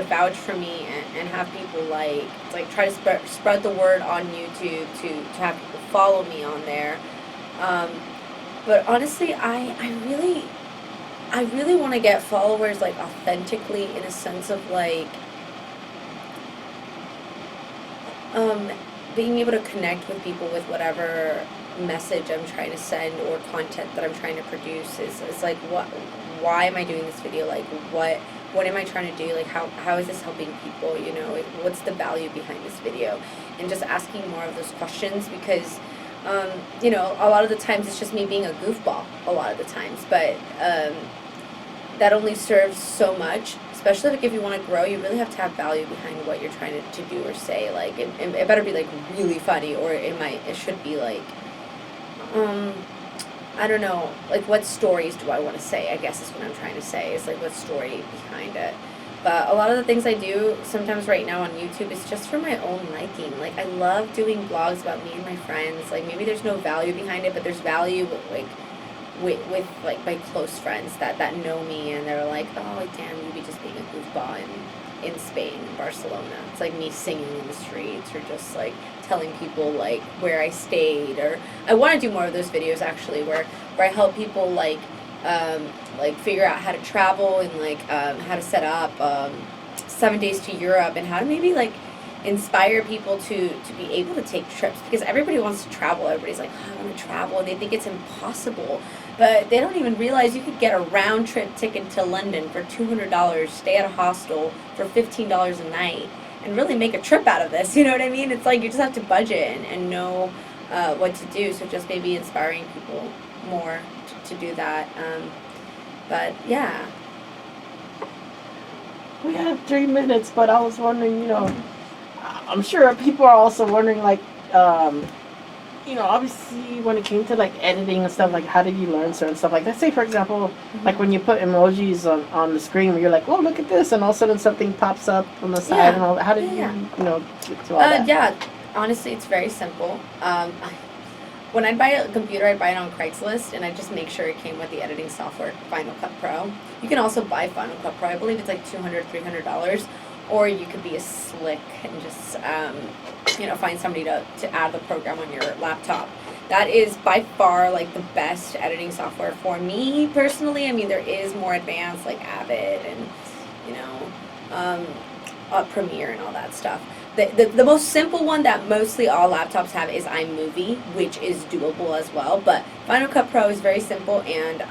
vouch for me and have people like try to spread the word on YouTube to have people follow me on there. But honestly, I really want to get followers like authentically, in a sense of like being able to connect with people with whatever message I'm trying to send or content that I'm trying to produce. Is like, why am I doing this video? Like, what am I trying to do? Like, how is this helping people? You know, what's the value behind this video? And just asking more of those questions, because you know, a lot of the times it's just me being a goofball a lot of the times, but that only serves so much, especially like if you want to grow. You really have to have value behind what you're trying to do or say. Like, it better be like really funny, or it should be like I don't know, like what stories do I want to say, I guess is what I'm trying to say, is like what story behind it. But a lot of the things I do sometimes right now on YouTube is just for my own liking. Like, I love doing vlogs about me and my friends. Like, maybe there's no value behind it, but there's value with like my close friends that know me, and they're like, oh damn, you'd be just being a goofball in Spain, in Barcelona. It's like me singing in the streets, or just like telling people like where I stayed. Or I want to do more of those videos actually, where I help people like figure out how to travel, and like how to set up 7 days to Europe, and how to maybe like inspire people to be able to take trips, because everybody wants to travel. Everybody's like, oh, I want to travel, and they think it's impossible, but they don't even realize you could get a round trip ticket to London for $200, stay at a hostel for $15 a night, and really make a trip out of this. You know what I mean? It's like you just have to budget and know what to do. So just maybe inspiring people more to do that. But yeah. We have 3 minutes, but I was wondering, I'm sure people are also wondering, like, obviously when it came to like editing and stuff, like how did you learn certain stuff? Like, let's say for example, like when you put emojis on the screen, where you're like, oh, look at this, and all of a sudden something pops up on the side and all that. How did you get to all that? Yeah, honestly, it's very simple. When I buy a computer, I buy it on Craigslist, and I just make sure it came with the editing software, Final Cut Pro. You can also buy Final Cut Pro. I believe it's like $200, $300. Or you could be a slick and just, find somebody to add the program on your laptop. That is by far like the best editing software for me personally. I mean, there is more advanced like Avid and, Premiere and all that stuff. The most simple one that mostly all laptops have is iMovie, which is doable as well. But Final Cut Pro is very simple, and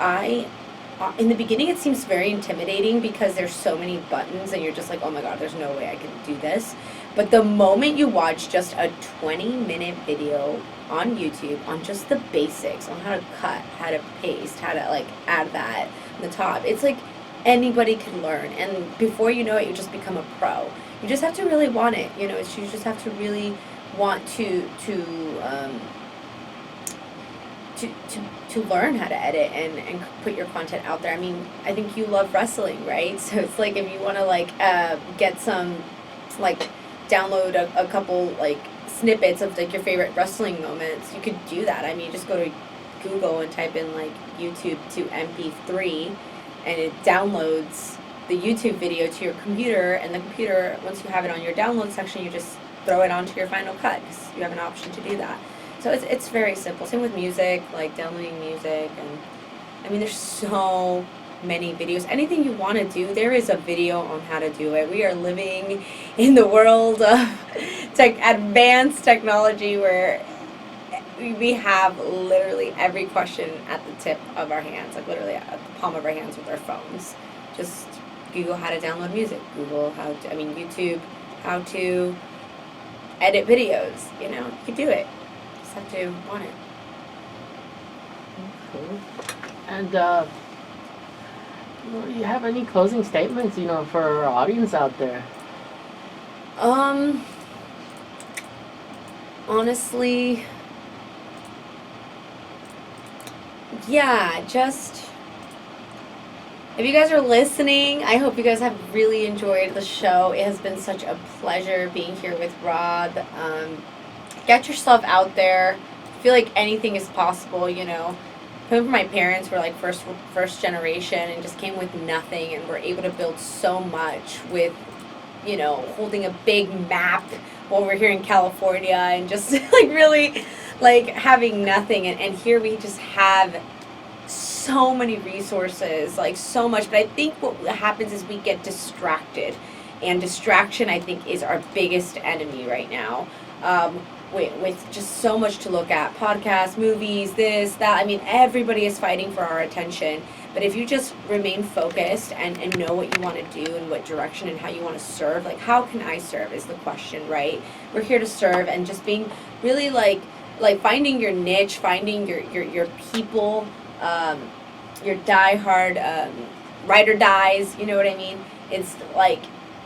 in the beginning it seems very intimidating because there's so many buttons, and you're just like, oh my god, there's no way I can do this. But the moment you watch just a 20-minute video on YouTube on just the basics, on how to cut, how to paste, how to like add that on the top, it's like anybody can learn, and before you know it, you just become a pro. You just have to really want it, you just have to really want to learn how to edit and put your content out there. I mean, I think you love wrestling, right? So it's like, if you want to like get some, like download a couple like snippets of like your favorite wrestling moments, you could do that. I mean, you just go to Google and type in like YouTube to MP3, and it downloads the YouTube video to your computer, and the computer, once you have it on your download section, you just throw it onto your Final Cut, because you have an option to do that. So it's very simple. Same with music, like downloading music, and I mean, there's so many videos. Anything you want to do, there is a video on how to do it. We are living in the world of advanced technology, where we have literally every question at the tip of our hands, like literally at the palm of our hands with our phones. Just Google how to download music. Google YouTube, how to edit videos. You know, you can do it. Just have to want it. Okay. And do you have any closing statements, for our audience out there? Honestly, yeah, just if you guys are listening, I hope you guys have really enjoyed the show. It has been such a pleasure being here with Rob. Get yourself out there. I feel like anything is possible, Coming from my parents, were like first generation and just came with nothing, and were able to build so much with, holding a big map while we're here in California, and just like really like having nothing, and here we just have so many resources, like so much. But I think what happens is we get distracted, and distraction, I think, is our biggest enemy right now. With just so much to look at, podcasts, movies, this, that. I mean, everybody is fighting for our attention. But if you just remain focused and know what you want to do and what direction and how you want to serve, like, how can I serve is the question, right? We're here to serve, and just being really like finding your niche, finding your people, your diehard ride or dies, you know what I mean? It's like,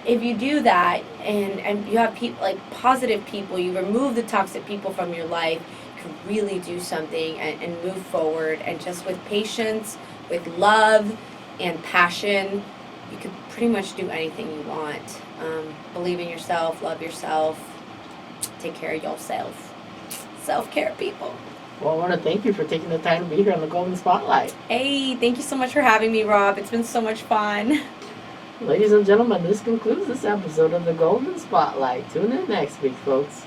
if you do that, and you have people, like positive people, you remove the toxic people from your life, you can really do something and move forward. And just with patience, with love and passion, you can pretty much do anything you want. Believe in yourself, love yourself, take care of yourself. Self-care, people. Well, I want to thank you for taking the time to be here on the Golden Spotlight. Hey, thank you so much for having me, Rob. It's been so much fun. Ladies and gentlemen, this concludes this episode of the Golden Spotlight. Tune in next week, folks.